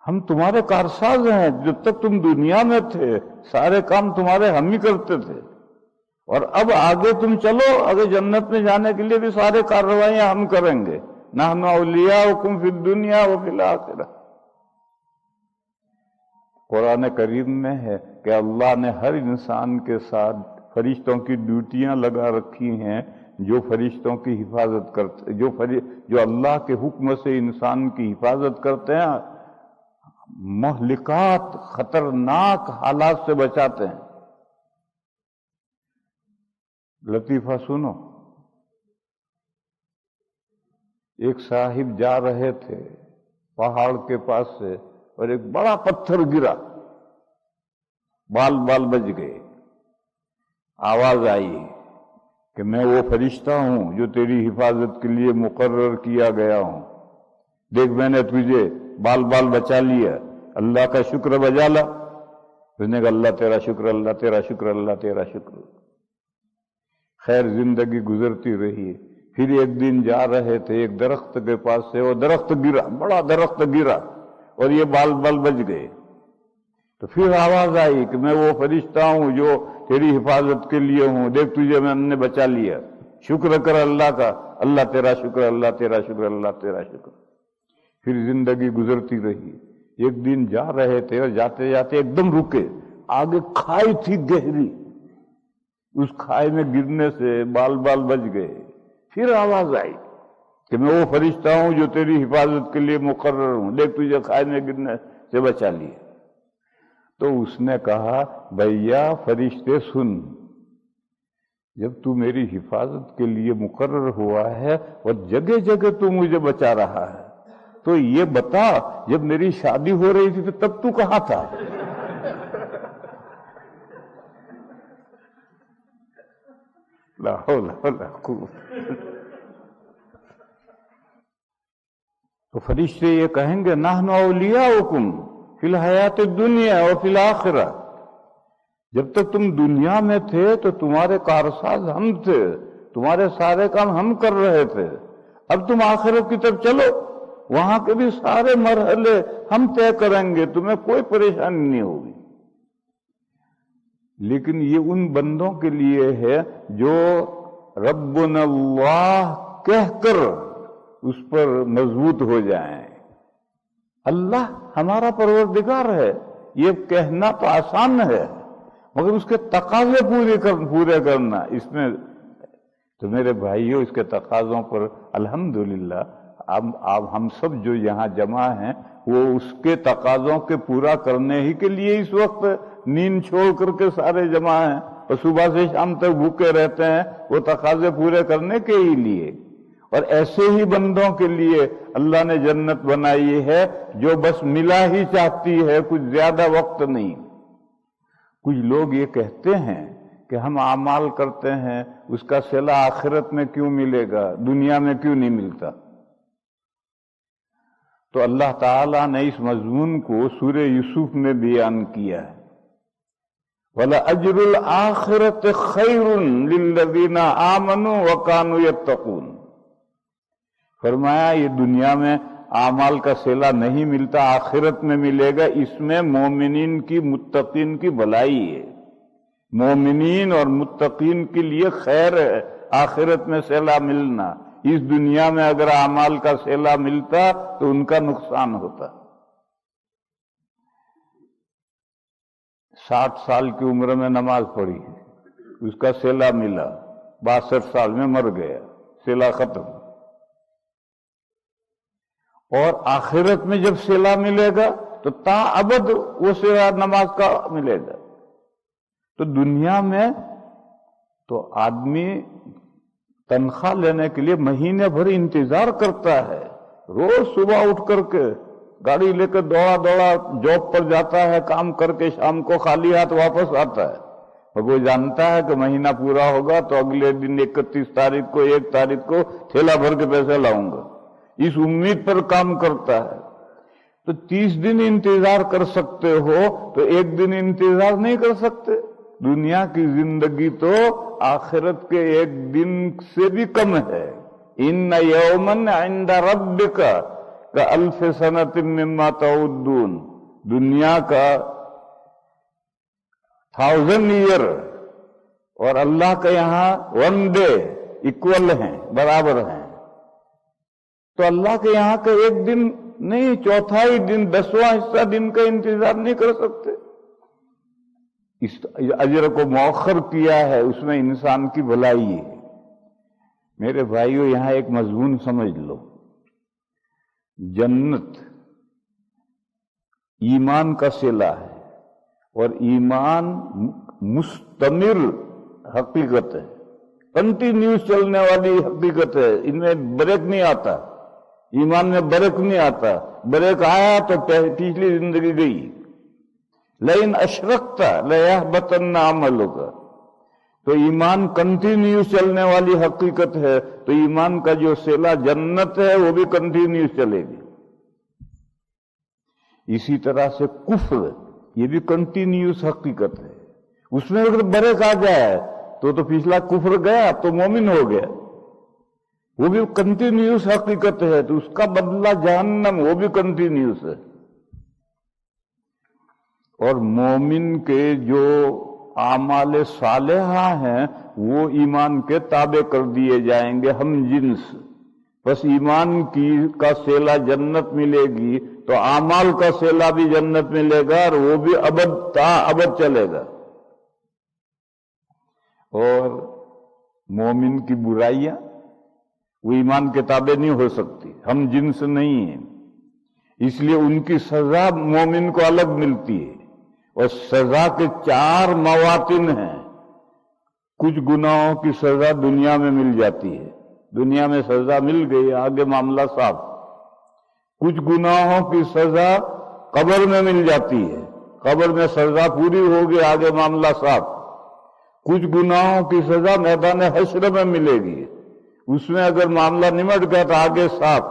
ہم تمہارے کارساز ہیں، جب تک تم دنیا میں تھے سارے کام تمہارے ہم ہی کرتے تھے، اور اب آگے تم چلو، آگے جنت میں جانے کے لیے بھی سارے کارروائیاں ہم کریں گے۔ نحن اولیاؤکم فی الدنیا وفی الآخرہ۔ قرآن کریم میں ہے کہ اللہ نے ہر انسان کے ساتھ فرشتوں کی ڈیوٹیاں لگا رکھی ہیں، جو فرشتوں کی حفاظت کرتے، جو اللہ کے حکم سے انسان کی حفاظت کرتے ہیں، مہلکات خطرناک حالات سے بچاتے ہیں۔ لطیفہ سنو، ایک صاحب جا رہے تھے پہاڑ کے پاس سے اور ایک بڑا پتھر گرا، بال بج گئے۔ آواز آئی کہ میں وہ فرشتہ ہوں جو تیری حفاظت کے لیے مقرر کیا گیا ہوں، دیکھ میں نے تجھے بال بچا لیا، اللہ کا شکر بجا لا۔ اس نے کہا اللہ تیرا شکر، اللہ تیرا شکر، اللہ تیرا شکر۔ خیر زندگی گزرتی رہی۔ پھر ایک دن جا رہے تھے ایک درخت کے پاس سے، وہ درخت گرا، بڑا درخت گرا اور یہ بال بج گئے۔ تو پھر آواز آئی کہ میں وہ فرشتہ ہوں جو تیری حفاظت کے لیے ہوں، دیکھ تجھے میں نے بچا لیا، شکر کر اللہ کا، اللہ تیرا شکر، اللہ تیرا شکر، اللہ تیرا شکر۔ پھر زندگی گزرتی رہی۔ ایک دن جا رہے تھے اور جاتے جاتے ایک دم رکے، آگے کھائی تھی گہری، اس کھائی میں گرنے سے بال بج گئے۔ پھر آواز آئی کہ میں وہ فرشتہ ہوں جو تیری حفاظت کے لیے مقرر ہوں، دیکھ تجھے کھائی میں گرنے سے بچا لیا۔ تو اس نے کہا بھیا فرشتے سن، جب تو میری حفاظت کے لیے مقرر ہوا ہے اور جگہ جگہ تو مجھے بچا رہا ہے، تو یہ بتا جب میری شادی ہو رہی تھی تو تب تو کہاں تھا؟ لا حول ولا قوت۔ تو فرشتے یہ کہیں گے نحن اولیاؤکم فی الحیات الدنیا وفی الآخرہ، جب تک تم دنیا میں تھے تو تمہارے کارساز ہم تھے، تمہارے سارے کام ہم کر رہے تھے، اب تم آخرت کی طرف چلو، وہاں کے بھی سارے مرحلے ہم طے کریں گے، تمہیں کوئی پریشانی نہیں ہوگی۔ لیکن یہ ان بندوں کے لیے ہے جو ربنا اللہ کہہ کر اس پر مضبوط ہو جائیں۔ اللہ ہمارا پروردگار ہے، یہ کہنا تو آسان ہے مگر اس کے تقاضے پورے کرنا، اس میں تو میرے بھائیوں اس کے تقاضوں پر الحمدللہ اب ہم سب جو یہاں جمع ہیں وہ اس کے تقاضوں کے پورا کرنے ہی کے لیے اس وقت نیند چھوڑ کر کے سارے جمع ہیں اور صبح سے شام تک بھوکے رہتے ہیں، وہ تقاضے پورے کرنے کے ہی لیے۔ اور ایسے ہی بندوں کے لیے اللہ نے جنت بنائی ہے جو بس ملا ہی چاہتی ہے، کچھ زیادہ وقت نہیں۔ کچھ لوگ یہ کہتے ہیں کہ ہم اعمال کرتے ہیں، اس کا صلہ آخرت میں کیوں ملے گا، دنیا میں کیوں نہیں ملتا؟ تو اللہ تعالیٰ نے اس مضمون کو سورہ یوسف میں بیان کیا ہے، وَلَأَجْرُ الْآخِرَةِ خَيْرٌ لِلَّذِينَ آمَنُوا وَكَانُوا يَتَّقُونَ۔ فرمایا یہ دنیا میں اعمال کا صلہ نہیں ملتا، آخرت میں ملے گا، اس میں مومنین کی متقین کی بھلائی ہے، مومنین اور متقین کے لیے خیر ہے آخرت میں صلہ ملنا۔ اس دنیا میں اگر اعمال کا صلہ ملتا تو ان کا نقصان ہوتا۔ 60 سال کی عمر میں نماز پڑھی، اس کا صلہ ملا، 62 سال میں مر گیا، صلہ ختم۔ اور آخرت میں جب صلہ ملے گا تو تا ابد وہ صلہ نماز کا ملے گا۔ تو دنیا میں تو آدمی تنخواہ لینے کے لیے مہینے بھر انتظار کرتا ہے، روز صبح اٹھ کر کے گاڑی لے کر دوڑا جاب پر جاتا ہے، کام کر کے شام کو خالی ہاتھ واپس آتا ہے، اور وہ جانتا ہے کہ مہینہ پورا ہوگا تو اگلے دن 31 تاریخ کو 1 تاریخ کو تھیلا بھر کے پیسے لاؤں گا، اس امید پر کام کرتا ہے۔ تو 30 دن انتظار کر سکتے ہو تو 1 دن انتظار نہیں کر سکتے؟ دنیا کی زندگی تو آخرت کے 1 دن سے بھی کم ہے، ان یومن عند ربک کالف سنۃ مما تعدون، دنیا کا 1000 ایئر اور اللہ کا یہاں 1 ڈے اکول ہیں، برابر ہیں. تو اللہ کے یہاں کا 1 دن نہیں، 1/4 دن، 10واں حصہ دن کا انتظار نہیں کر سکتے. اس اجر کو مؤخر کیا ہے، اس میں انسان کی بھلائی ہے. میرے بھائیو، یہاں ایک مضمون سمجھ لو. جنت ایمان کا صلہ ہے، اور ایمان مستمر حقیقت ہے، کنٹینیوس چلنے والی حقیقت ہے. ان میں بریک نہیں آتا، ایمان میں بریک نہیں آتا. بریک آیا تو پچھلی زندگی گئی. لئن اشرکت لیحبطن عملک. تو ایمان کنٹینیوس چلنے والی حقیقت ہے، تو ایمان کا جو صلہ جنت ہے وہ بھی کنٹینیوس چلے گی. اسی طرح سے کفر یہ بھی کنٹینیوس حقیقت ہے. اس میں اگر بریک آ جائے تو پچھلا کفر گیا تو مومن ہو گیا، وہ بھی کنٹینیوس حقیقت ہے. تو اس کا بدلہ جہنم، وہ بھی کنٹینیوس ہے. اور مومن کے جو اعمال صالحہ ہیں وہ ایمان کے تابع کر دیے جائیں گے، ہم جنس. بس ایمان کا صلہ جنت ملے گی تو اعمال کا صلہ بھی جنت ملے گا، اور وہ بھی ابد تا ابد چلے گا. اور مومن کی برائیاں وہ ایمان کے تابع نہیں ہو سکتی، ہم جنس نہیں ہیں. اس لیے ان کی سزا مومن کو الگ ملتی ہے. اور سزا کے 4 مواطن ہیں. کچھ گناہوں کی سزا دنیا میں مل جاتی ہے، دنیا میں سزا مل گئی، آگے معاملہ صاف. کچھ گناہوں کی سزا قبر میں مل جاتی ہے، قبر میں سزا پوری ہوگی، آگے معاملہ صاف. کچھ گناہوں کی سزا میدان حشر میں ملے گی، اس میں اگر معاملہ نمٹ گیا تو آگے صاف.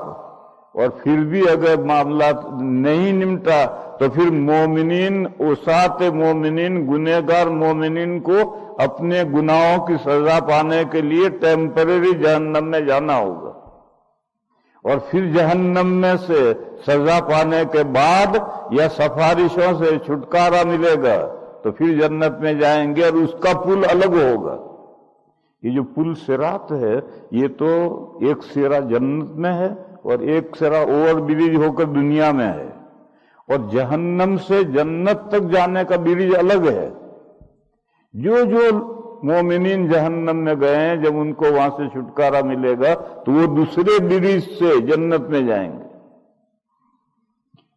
اور پھر بھی اگر معاملہ نہیں نمٹا تو پھر مومنین، عصات مومنین، گنہگار مومنین کو اپنے گناہوں کی سزا پانے کے لیے ٹیمپریری جہنم میں جانا ہوگا. اور پھر جہنم میں سے سزا پانے کے بعد یا سفارشوں سے چھٹکارا ملے گا تو پھر جنت میں جائیں گے، اور اس کا پل الگ ہوگا. یہ جو پل صراط ہے یہ تو ایک سرا جنت میں ہے اور ایک سرا اوور برج ہو کر دنیا میں ہے، اور جہنم سے جنت تک جانے کا برج الگ ہے. جو مومنین جہنم میں گئے ہیں، جب ان کو وہاں سے چھٹکارا ملے گا تو وہ دوسرے برج سے جنت میں جائیں گے.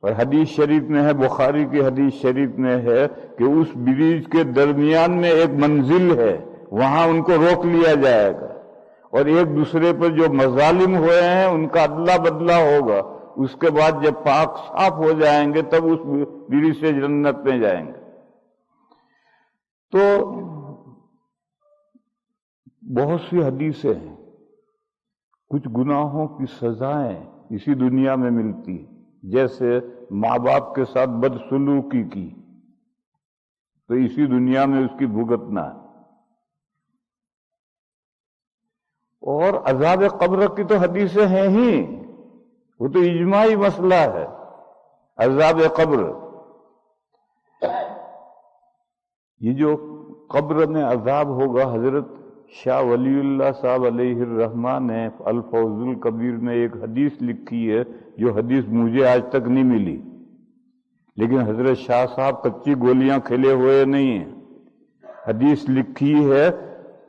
اور حدیث شریف میں ہے، بخاری کی حدیث شریف میں ہے کہ اس برج کے درمیان میں ایک منزل ہے، وہاں ان کو روک لیا جائے گا، اور ایک دوسرے پر جو مظالم ہوئے ہیں ان کا عدلہ بدلہ ہوگا. اس کے بعد جب پاک صاف ہو جائیں گے تب اس برج سے جنت میں جائیں گے. تو بہت سی حدیثیں ہیں. کچھ گناہوں کی سزائیں اسی دنیا میں ملتی، جیسے ماں باپ کے ساتھ بدسلوکی کی تو اسی دنیا میں اس کی بھگتنا ہے. اور عذاب قبر کی تو حدیثیں ہیں ہی، وہ تو اجماعی مسئلہ ہے. عذاب قبر، یہ جو قبر میں عذاب ہوگا، حضرت شاہ ولی اللہ صاحب علیہ الرحمہ نے الفوز الکبیر میں ایک حدیث لکھی ہے، جو حدیث مجھے آج تک نہیں ملی. لیکن حضرت شاہ صاحب کچی گولیاں کھیلے ہوئے نہیں ہیں. حدیث لکھی ہے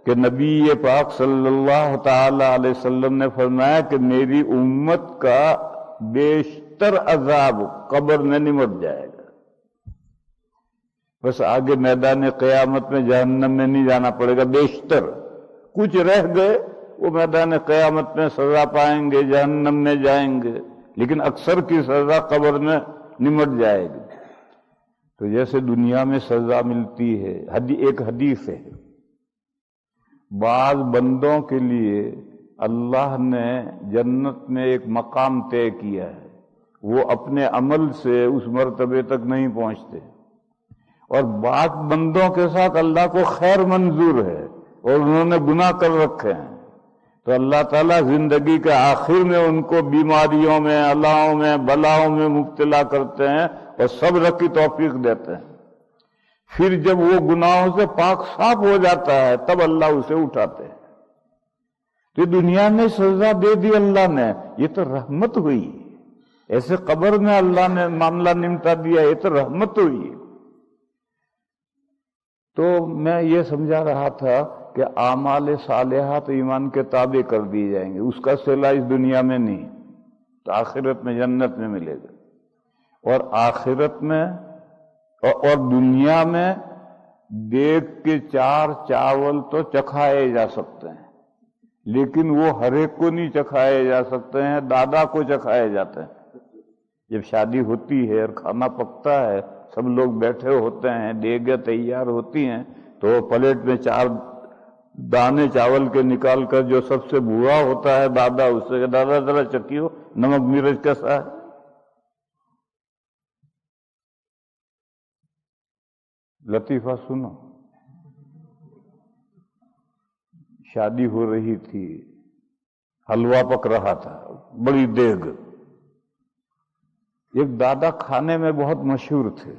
کہ نبی پاک صلی اللہ تعالی علیہ وسلم نے فرمایا کہ میری امت کا بیشتر عذاب قبر میں نمٹ جائے گا. بس آگے میدان قیامت میں جہنم میں نہیں جانا پڑے گا. بیشتر کچھ رہ گئے وہ میدان قیامت میں سزا پائیں گے، جہنم میں جائیں گے، لیکن اکثر کی سزا قبر میں نمٹ جائے گی. تو جیسے دنیا میں سزا ملتی ہے، ایک حدیث ہے، بعض بندوں کے لیے اللہ نے جنت میں ایک مقام طے کیا ہے، وہ اپنے عمل سے اس مرتبے تک نہیں پہنچتے. اور بعض بندوں کے ساتھ اللہ کو خیر منظور ہے اور انہوں نے گناہ کر رکھے ہیں، تو اللہ تعالیٰ زندگی کے آخر میں ان کو بیماریوں میں، الاؤں میں، بلاؤں میں مبتلا کرتے ہیں اور صبر کی توفیق دیتے ہیں۔ پھر جب وہ گناہوں سے پاک صاف ہو جاتا ہے تب اللہ اسے اٹھاتے ہیں۔ تو دنیا میں سزا دے دی اللہ نے، یہ تو رحمت ہوئی۔ ایسے قبر میں اللہ نے معاملہ نمٹا دیا، یہ تو رحمت ہوئی۔ تو میں یہ سمجھا رہا تھا کہ اعمال صالحات ایمان کے تابع کر دی جائیں گے، اس کا صلہ اس دنیا میں نہیں، تو آخرت میں جنت میں ملے گا۔ اور آخرت میں اور دنیا میں دیکھ کے 4 چاول تو چکھائے جا سکتے ہیں، لیکن وہ ہر ایک کو نہیں چکھائے جا سکتے ہیں، دادا کو چکھائے جاتے ہیں۔ جب شادی ہوتی ہے اور کھانا پکتا ہے، سب لوگ بیٹھے ہوتے ہیں، دیگیں تیار ہوتی ہیں، تو پلیٹ میں 4 دانے چاول کے نکال کر جو سب سے بوڑھا ہوتا ہے دادا، اس سے دادا ذرا چکھیو نمک مرچ کیسا ہے۔ لطیفہ سنو، شادی ہو رہی تھی، حلوہ پک رہا تھا، بڑی دیگ۔ ایک دادا کھانے میں بہت مشہور تھے،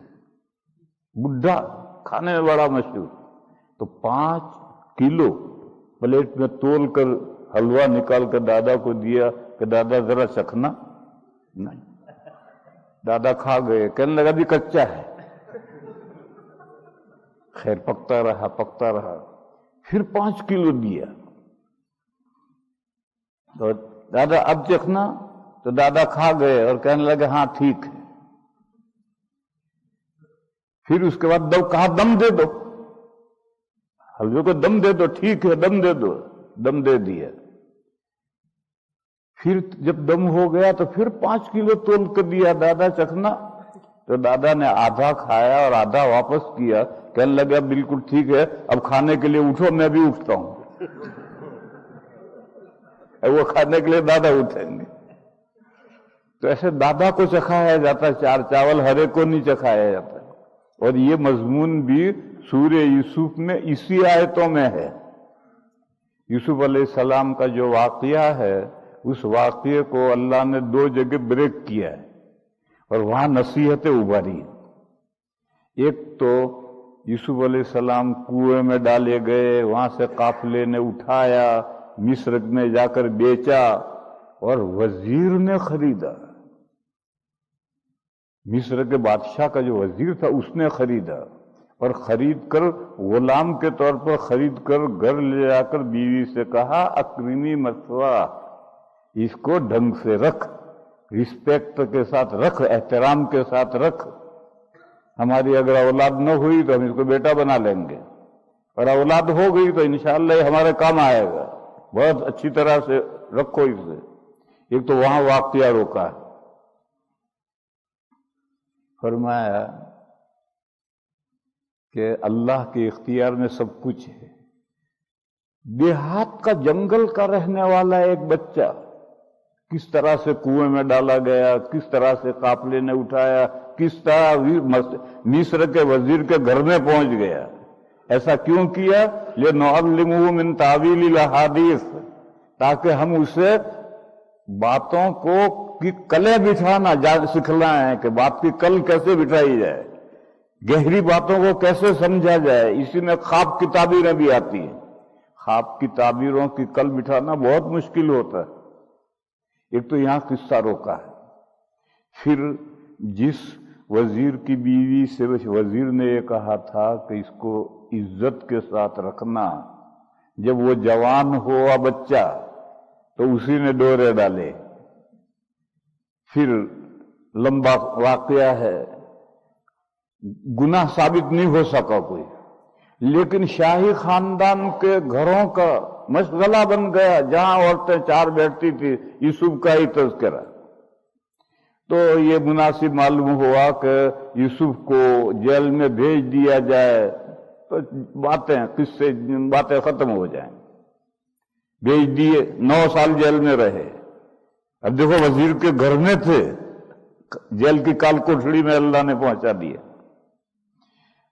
بڈھا کھانے میں بڑا مشہور، تو 5 کلو پلیٹ میں تول کر حلوہ نکال کر دادا کو دیا کہ دادا ذرا چکھنا۔ نہیں، دادا کھا گئے، کہنے لگا بھی کچا ہے۔ خیر پکتا رہا پکتا رہا، پھر 5 کلو دیا، تو دادا اب چکھنا، تو دادا کھا گئے اور کہنے لگے ہاں ٹھیک ہے۔ پھر اس کے بعد کہا دم دے دو، حلوے کو دم دے دو، ٹھیک ہے دم دے دو، دم دے دیا۔ پھر جب دم ہو گیا تو پھر 5 کلو تول کر دیا، دادا چکھنا، تو دادا نے آدھا کھایا اور آدھا واپس کیا، کہنے لگا بالکل ٹھیک ہے، اب کھانے کے لیے اٹھو، میں بھی اٹھتا ہوں۔ وہ کھانے کے لیے دادا اٹھیں گے۔ تو ایسے دادا کو چکھایا جاتا ہے 4 چاول، ہر ایک کو نہیں چکھایا جاتا۔ اور یہ مضمون بھی سورہ یوسف میں اسی آیتوں میں ہے۔ یوسف علیہ السلام کا جو واقعہ ہے، اس واقعے کو اللہ نے 2 جگہ بریک کیا ہے اور وہاں نصیحتیں ابھاری۔ ایک تو یوسف علیہ السلام کنویں میں ڈالے گئے، وہاں سے قافلے نے اٹھایا، مصر میں جا کر بیچا اور وزیر نے خریدا۔ مصر کے بادشاہ کا جو وزیر تھا اس نے خریدا، اور خرید کر غلام کے طور پر خرید کر گھر لے جا کر بیوی سے کہا اکرمی مثوا، اس کو ڈھنگ سے رکھ، رسپیکٹ کے ساتھ رکھ، احترام کے ساتھ رکھ۔ ہماری اگر اولاد نہ ہوئی تو ہم اس کو بیٹا بنا لیں گے، اور اولاد ہو گئی تو انشاءاللہ یہ ہمارے کام آئے گا، بہت اچھی طرح سے رکھو اسے۔ ایک تو وہاں واقعہ روکا ہے۔ فرمایا کہ اللہ کے اختیار میں سب کچھ ہے۔ دیہات کا جنگل کا رہنے والا ایک بچہ کس طرح سے کنویں میں ڈالا گیا، کس طرح سے قافلے نے اٹھایا، کس طرح مصر کے وزیر کے گھر میں پہنچ گیا۔ ایسا کیوں کیا؟ لِنُعَلِّمُهُ مِن تَأْوِيلِ الْأَحَادِيثِ، تاکہ ہم اسے باتوں کو کی کلیں بٹھانا سکھلائیں کہ بات کی کل کیسے بٹھائی جائے، گہری باتوں کو کیسے سمجھا جائے۔ اسی میں خواب کی تعبیریں بھی آتی ہیں۔ خواب کی تعبیروں کی کل بٹھانا بہت مشکل ہوتا ہے۔ ایک تو یہاں قصہ روکا ہے۔ پھر جس وزیر کی بیوی سے وزیر نے یہ کہا تھا کہ اس کو عزت کے ساتھ رکھنا، جب وہ جوان ہوا بچہ تو اسی نے ڈورے ڈالے۔ پھر لمبا واقعہ ہے، گناہ ثابت نہیں ہو سکا کوئی، لیکن شاہی خاندان کے گھروں کا مشغلہ بن گیا، جہاں عورتیں 4 بیٹھتی تھی، یوسف کا ہی تذکرہ۔ تو یہ مناسب معلوم ہوا کہ یوسف کو جیل میں بھیج دیا جائے تو باتیں ختم ہو جائیں۔ بھیج دیے، 9 سال جیل میں رہے۔ اب دیکھو وزیر کے گھر میں تھے، جیل کی کال کوٹڑی میں اللہ نے پہنچا دیا۔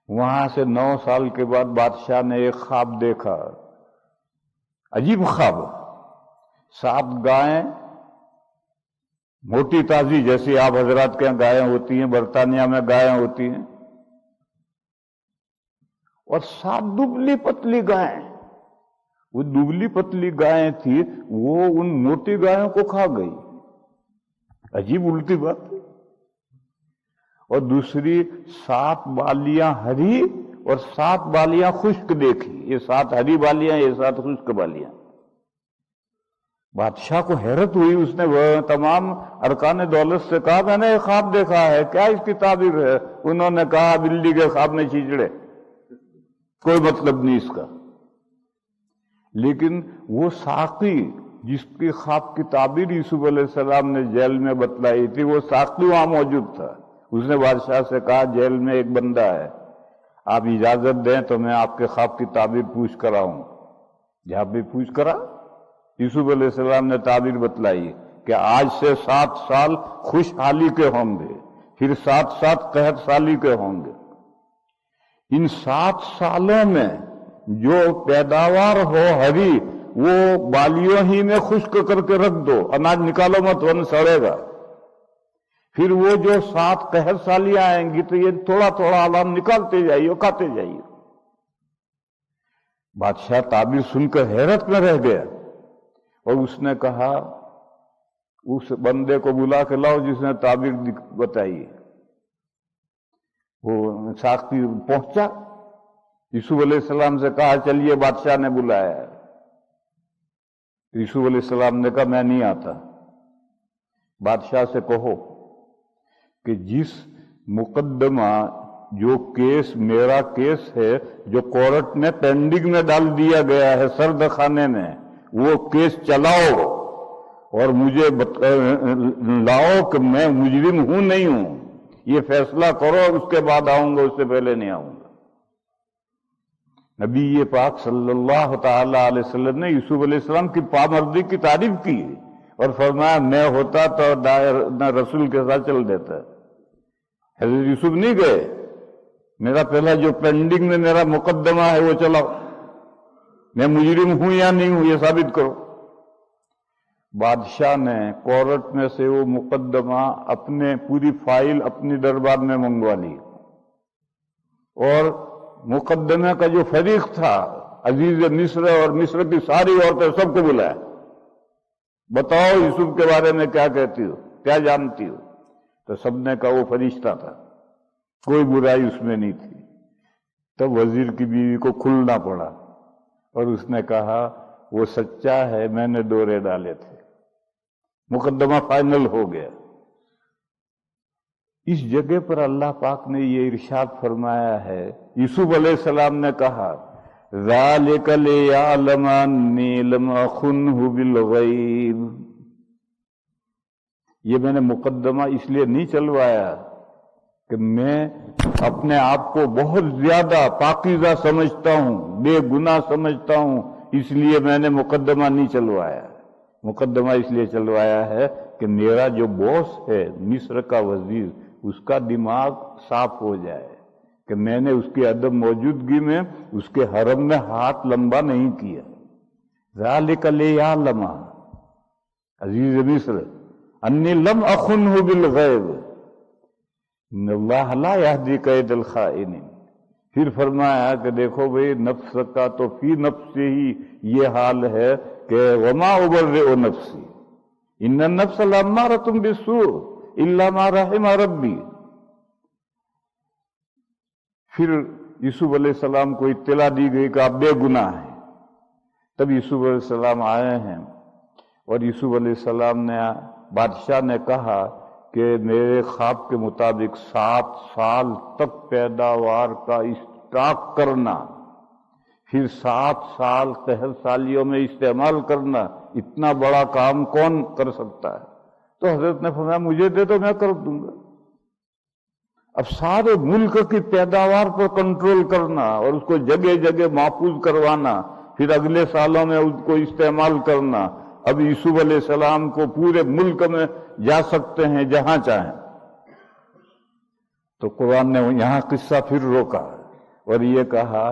وہاں سے 9 سال کے بعد بادشاہ نے ایک خواب دیکھا، عجیب خواب، 7 گائیں موٹی تازی، جیسے آپ حضرات کے یہاں گائیں ہوتی ہیں، برطانیہ میں گائیں ہوتی ہیں، اور 7 دبلی پتلی گائیں. وہ دبلی پتلی گائیں تھی، وہ ان موٹی گایوں کو کھا گئی. عجیب الٹی بات ہے. اور دوسری 7 بالیاں ہری اور 7 بالیاں خشک دیکھی. یہ 7 ہری بالیاں، یہ 7 خشک بالیاں. بادشاہ کو حیرت ہوئی. اس نے وہ تمام ارکان دولت سے کہا میں نے ایک خواب دیکھا ہے، کیا اس کی تعبیر ہے؟ انہوں نے کہا بلی کے خواب میں چیچڑے، کوئی مطلب نہیں اس کا. لیکن وہ ساقی جس کی خواب کی تعبیر یوسف علیہ السلام نے جیل میں بتلائی تھی، وہ ساقی وہاں موجود تھا. اس نے بادشاہ سے کہا جیل میں ایک بندہ ہے، آپ اجازت دیں تو میں آپ کے خواب کی تعبیر پوچھ کر آؤں. جہاں بھی پوچھ کرا، یوسف علیہ السلام نے تعبیر بتلائی کہ آج سے 7 سال خوشحالی کے ہوں گے، پھر 7 سال قحط سالی کے ہوں گے. ان 7 سالوں میں جو پیداوار ہو ہری، وہ بالیوں ہی میں خشک کر کے رکھ دو، اناج نکالو مت ورنہ سڑے گا. پھر وہ جو 7 قحط سالیاں آئیں گی تو یہ تھوڑا تھوڑا علام نکالتے جائیے، کھاتے جائیے. بادشاہ تعبیر سن کر حیرت میں رہ گیا، اور اس نے کہا اس بندے کو بلا کے لاؤ جس نے تعبیر بتائی. وہ ساقی پہنچا، یوسف علیہ السلام سے کہا چلیے، بادشاہ نے بلایا. یوسف علیہ السلام نے کہا میں نہیں آتا. بادشاہ سے کہو کہ جس مقدمہ، جو کیس میرا کیس ہے جو کورٹ میں پینڈنگ میں ڈال دیا گیا ہے سرد خانے میں، وہ کیس چلاؤ اور مجھے لاؤ کہ میں مجرم ہوں نہیں ہوں. یہ فیصلہ کرو، اس کے بعد آؤں گا، اس سے پہلے نہیں آؤں گا. نبی پاک صلی اللہ تعالی علیہ وسلم نے یوسف علیہ السلام کی پامردی کی تعریف کی اور فرمایا میں ہوتا تو نہ رسول کے ساتھ چل دیتا. حضرت یوسف نہیں گئے، میرا پہلا جو پینڈنگ میں میرا مقدمہ ہے وہ چلاؤ، میں مجرم ہوں یا نہیں ہوں یہ ثابت کرو. بادشاہ نے کورٹ میں سے وہ مقدمہ اپنے پوری فائل اپنی دربار میں منگوا لی، اور مقدمے کا جو فریق تھا عزیز مصر اور مصر کی ساری عورتیں سب کو بلایا. بتاؤ یوسف کے بارے میں کیا کہتی ہو، کیا جانتی ہو؟ تو سب نے کہا وہ فرشتہ تھا، کوئی برائی اس میں نہیں تھی. تب وزیر کی بیوی کو کھلنا پڑا اور اس نے کہا وہ سچا ہے، میں نے دورے ڈالے تھے، مقدمہ فائنل ہو گیا. اس جگہ پر اللہ پاک نے یہ ارشاد فرمایا ہے، یوسف علیہ السلام نے کہا ذَلِكَ لِيَعْلَمَ أَنِّي لَمْ أَخُنْهُ بِالْغَيْبِ. یہ میں نے مقدمہ اس لیے نہیں چلوایا کہ میں اپنے آپ کو بہت زیادہ پاکیزہ سمجھتا ہوں، بے گناہ سمجھتا ہوں، اس لیے میں نے مقدمہ نہیں چلوایا. مقدمہ اس لیے چلوایا ہے کہ میرا جو باس ہے مصر کا وزیر، اس کا دماغ صاف ہو جائے کہ میں نے اس کی عدم موجودگی میں اس کے حرم میں ہاتھ لمبا نہیں کیا. ذَلِكَ لِيَعْلَمَ عزیز مصر انی لم اخنہ بالغیب ان اللہ لا یہدی کید الخائنین. پھر فرمایا کہ دیکھو بھئی نفس کا تو فی نفس ہی یہ حال ہے کہ وما ابرئ نفسی ان النفس لامارۃ بالسوء الا ما رحم ربی. پھر یوسف علیہ السلام کو اطلاع دی گئی کہ آپ بے گناہ ہیں. تب یوسف علیہ السلام آئے ہیں اور یوسف علیہ السلام نے بادشاہ نے کہا کہ میرے خواب کے مطابق 7 سال تک پیداوار کا اسٹاک کرنا، پھر 7 سال قحط سالیوں میں استعمال کرنا، اتنا بڑا کام کون کر سکتا ہے؟ تو حضرت نے فرمایا مجھے دے دو میں کر دوں گا. اب سارے ملک کی پیداوار پر کنٹرول کرنا اور اس کو جگہ جگہ محفوظ کروانا، پھر اگلے سالوں میں اس کو استعمال کرنا. اب یوسف علیہ السلام کو پورے ملک میں جا سکتے ہیں جہاں چاہیں. تو قرآن نے یہاں قصہ پھر روکا اور یہ کہا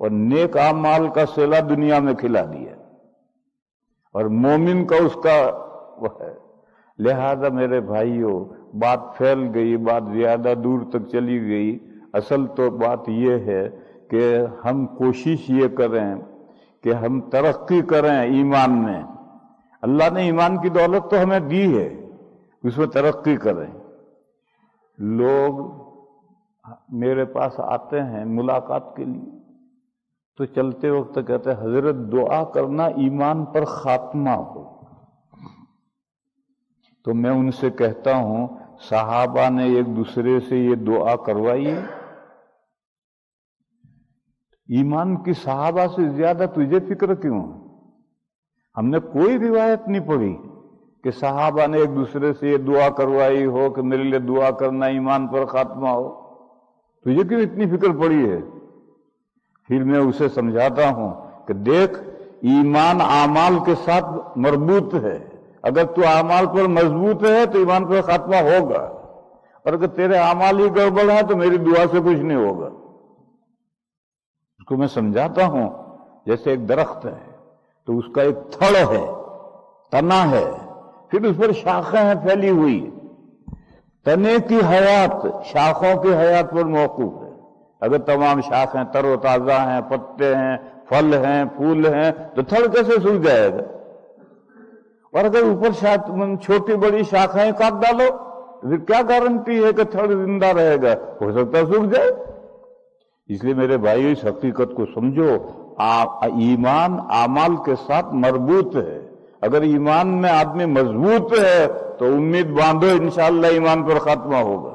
اور نیک اعمال کا سیلا دنیا میں کھلا دیا، اور مومن کا اس کا وہ ہے۔ لہذا میرے بھائیوں، بات پھیل گئی، بات زیادہ دور تک چلی گئی۔ اصل تو بات یہ ہے کہ ہم کوشش یہ کریں کہ ہم ترقی کریں ایمان میں۔ اللہ نے ایمان کی دولت تو ہمیں دی ہے، اس میں ترقی کریں۔ لوگ میرے پاس آتے ہیں ملاقات کے لیے، تو چلتے وقت کہتے ہیں حضرت دعا کرنا ایمان پر خاتمہ ہو۔ تو میں ان سے کہتا ہوں صحابہ نے ایک دوسرے سے یہ دعا کروائی، ایمان کی صحابہ سے زیادہ تجھے فکر کیوں؟ ہم نے کوئی روایت نہیں پڑھی کہ صحابہ نے ایک دوسرے سے یہ دعا کروائی ہو کہ میرے لیے دعا کرنا ایمان پر خاتمہ ہو، تجھے کیوں اتنی فکر پڑی ہے؟ پھر میں اسے سمجھاتا ہوں کہ دیکھ، ایمان اعمال کے ساتھ مربوط ہے، اگر تو اعمال پر مضبوط ہے تو ایمان پر خاتمہ ہوگا، اور اگر تیرے اعمال ہی گڑبڑ ہے تو میری دعا سے کچھ نہیں ہوگا۔ اس کو میں سمجھاتا ہوں جیسے ایک درخت ہے تو اس کا ایک تھڑ ہے، تنا ہے، پھر اس پر شاخیں ہیں پھیلی ہوئی، تنے کی حیات شاخوں کی حیات پر موقوف ہے۔ اگر تمام شاخیں تر و تازہ ہیں، پتے ہیں، پھل ہیں، پھول ہیں، تو تھڑ کیسے سوکھ جائے گا؟ اور اگر اوپر چھوٹی بڑی شاخیں کاٹ ڈالو، پھر کیا گارنٹی ہے کہ تھڑ زندہ رہے گا؟ ہو سکتا ہے سوکھ جائے۔ اس لیے میرے بھائیو، اس حقیقت کو سمجھو، ایمان اعمال کے ساتھ مربوط ہے۔ اگر ایمان میں آدمی مضبوط ہے تو امید باندھو انشاءاللہ ایمان پر خاتمہ ہوگا،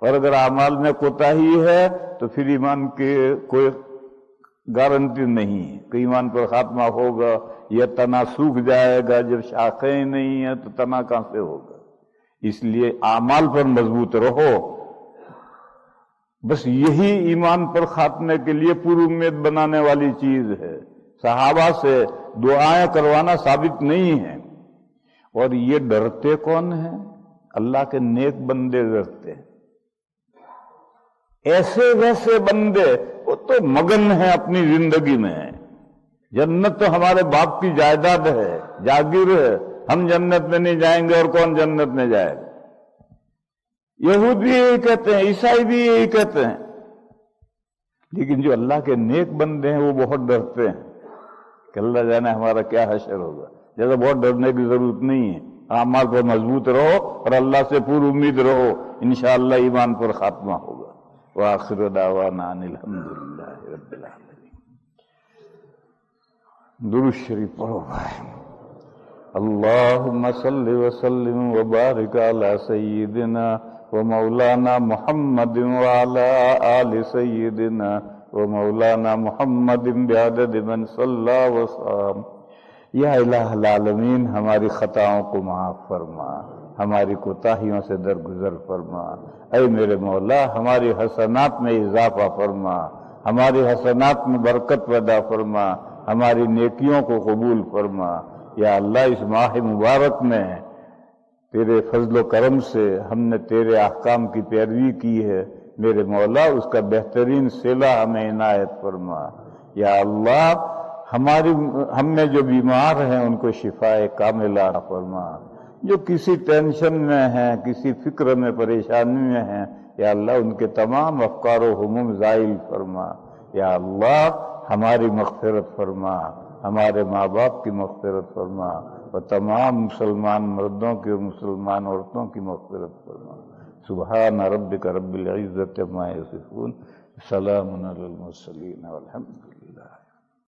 اور اگر اعمال میں کوتاہی ہے تو پھر ایمان کی کوئی گارنٹی نہیں ہے کہ ایمان پر خاتمہ ہوگا، یا تنا سوکھ جائے گا۔ جب شاخیں نہیں ہیں تو تنا کہاں سے ہوگا؟ اس لیے اعمال پر مضبوط رہو، بس یہی ایمان پر خاتمے کے لیے پر امید بنانے والی چیز ہے۔ صحابہ سے دعائیں کروانا ثابت نہیں ہے۔ اور یہ ڈرتے کون ہیں؟ اللہ کے نیک بندے ڈرتے ہیں۔ ایسے ویسے بندے وہ تو مگن ہیں اپنی زندگی میں، جنت تو ہمارے باپ کی جائیداد ہے، جاگیر ہے، ہم جنت میں نہیں جائیں گے اور کون جنت میں جائے گا؟ یہود بھی یہی کہتے ہیں، عیسائی بھی یہی کہتے ہیں۔ لیکن جو اللہ کے نیک بندے ہیں وہ بہت ڈرتے ہیں کہ اللہ جانے ہمارا کیا حشر ہوگا۔ جیسا بہت ڈرنے کی ضرورت نہیں ہے، اعمال پر مضبوط رہو اور اللہ سے پور امید رہو، انشاءاللہ ایمان پر خاتمہ ہوگا۔ وآخر دعوانا ان الحمدللہ رب العالمین۔ درود شریف پڑھو بھائی۔ اللہم صل وسلم وبارک علی سیدنا ومولانا محمد وعلی آل سیدنا ومولانا محمد بعدد من صلی وسلم۔ یا الہ العالمین، ہماری خطاؤں کو معاف فرما، ہماری کوتاہیوں سے درگزر فرما۔ اے میرے مولا، ہماری حسنات میں اضافہ فرما، ہماری حسنات میں برکت پیدا فرما، ہماری نیکیوں کو قبول فرما۔ یا اللہ، اس ماہ مبارک میں تیرے فضل و کرم سے ہم نے تیرے احکام کی پیروی کی ہے، میرے مولا اس کا بہترین صلہ ہمیں عنایت فرما۔ یا اللہ، ہم میں جو بیمار ہیں ان کو شفاء کاملہ عطا فرما، جو کسی ٹینشن میں ہیں، کسی فکر میں، پریشانی میں ہیں، یا اللہ ان کے تمام افکار و ہموم زائل فرما۔ یا اللہ، ہماری مغفرت فرما، ہمارے ماں باپ کی مغفرت فرما، اور تمام مسلمان مردوں کی اور مسلمان عورتوں کی مغفرت فرما۔ سبحان ربک رب العزت عما یصفون، سلام علی المرسلین والحمد للہ۔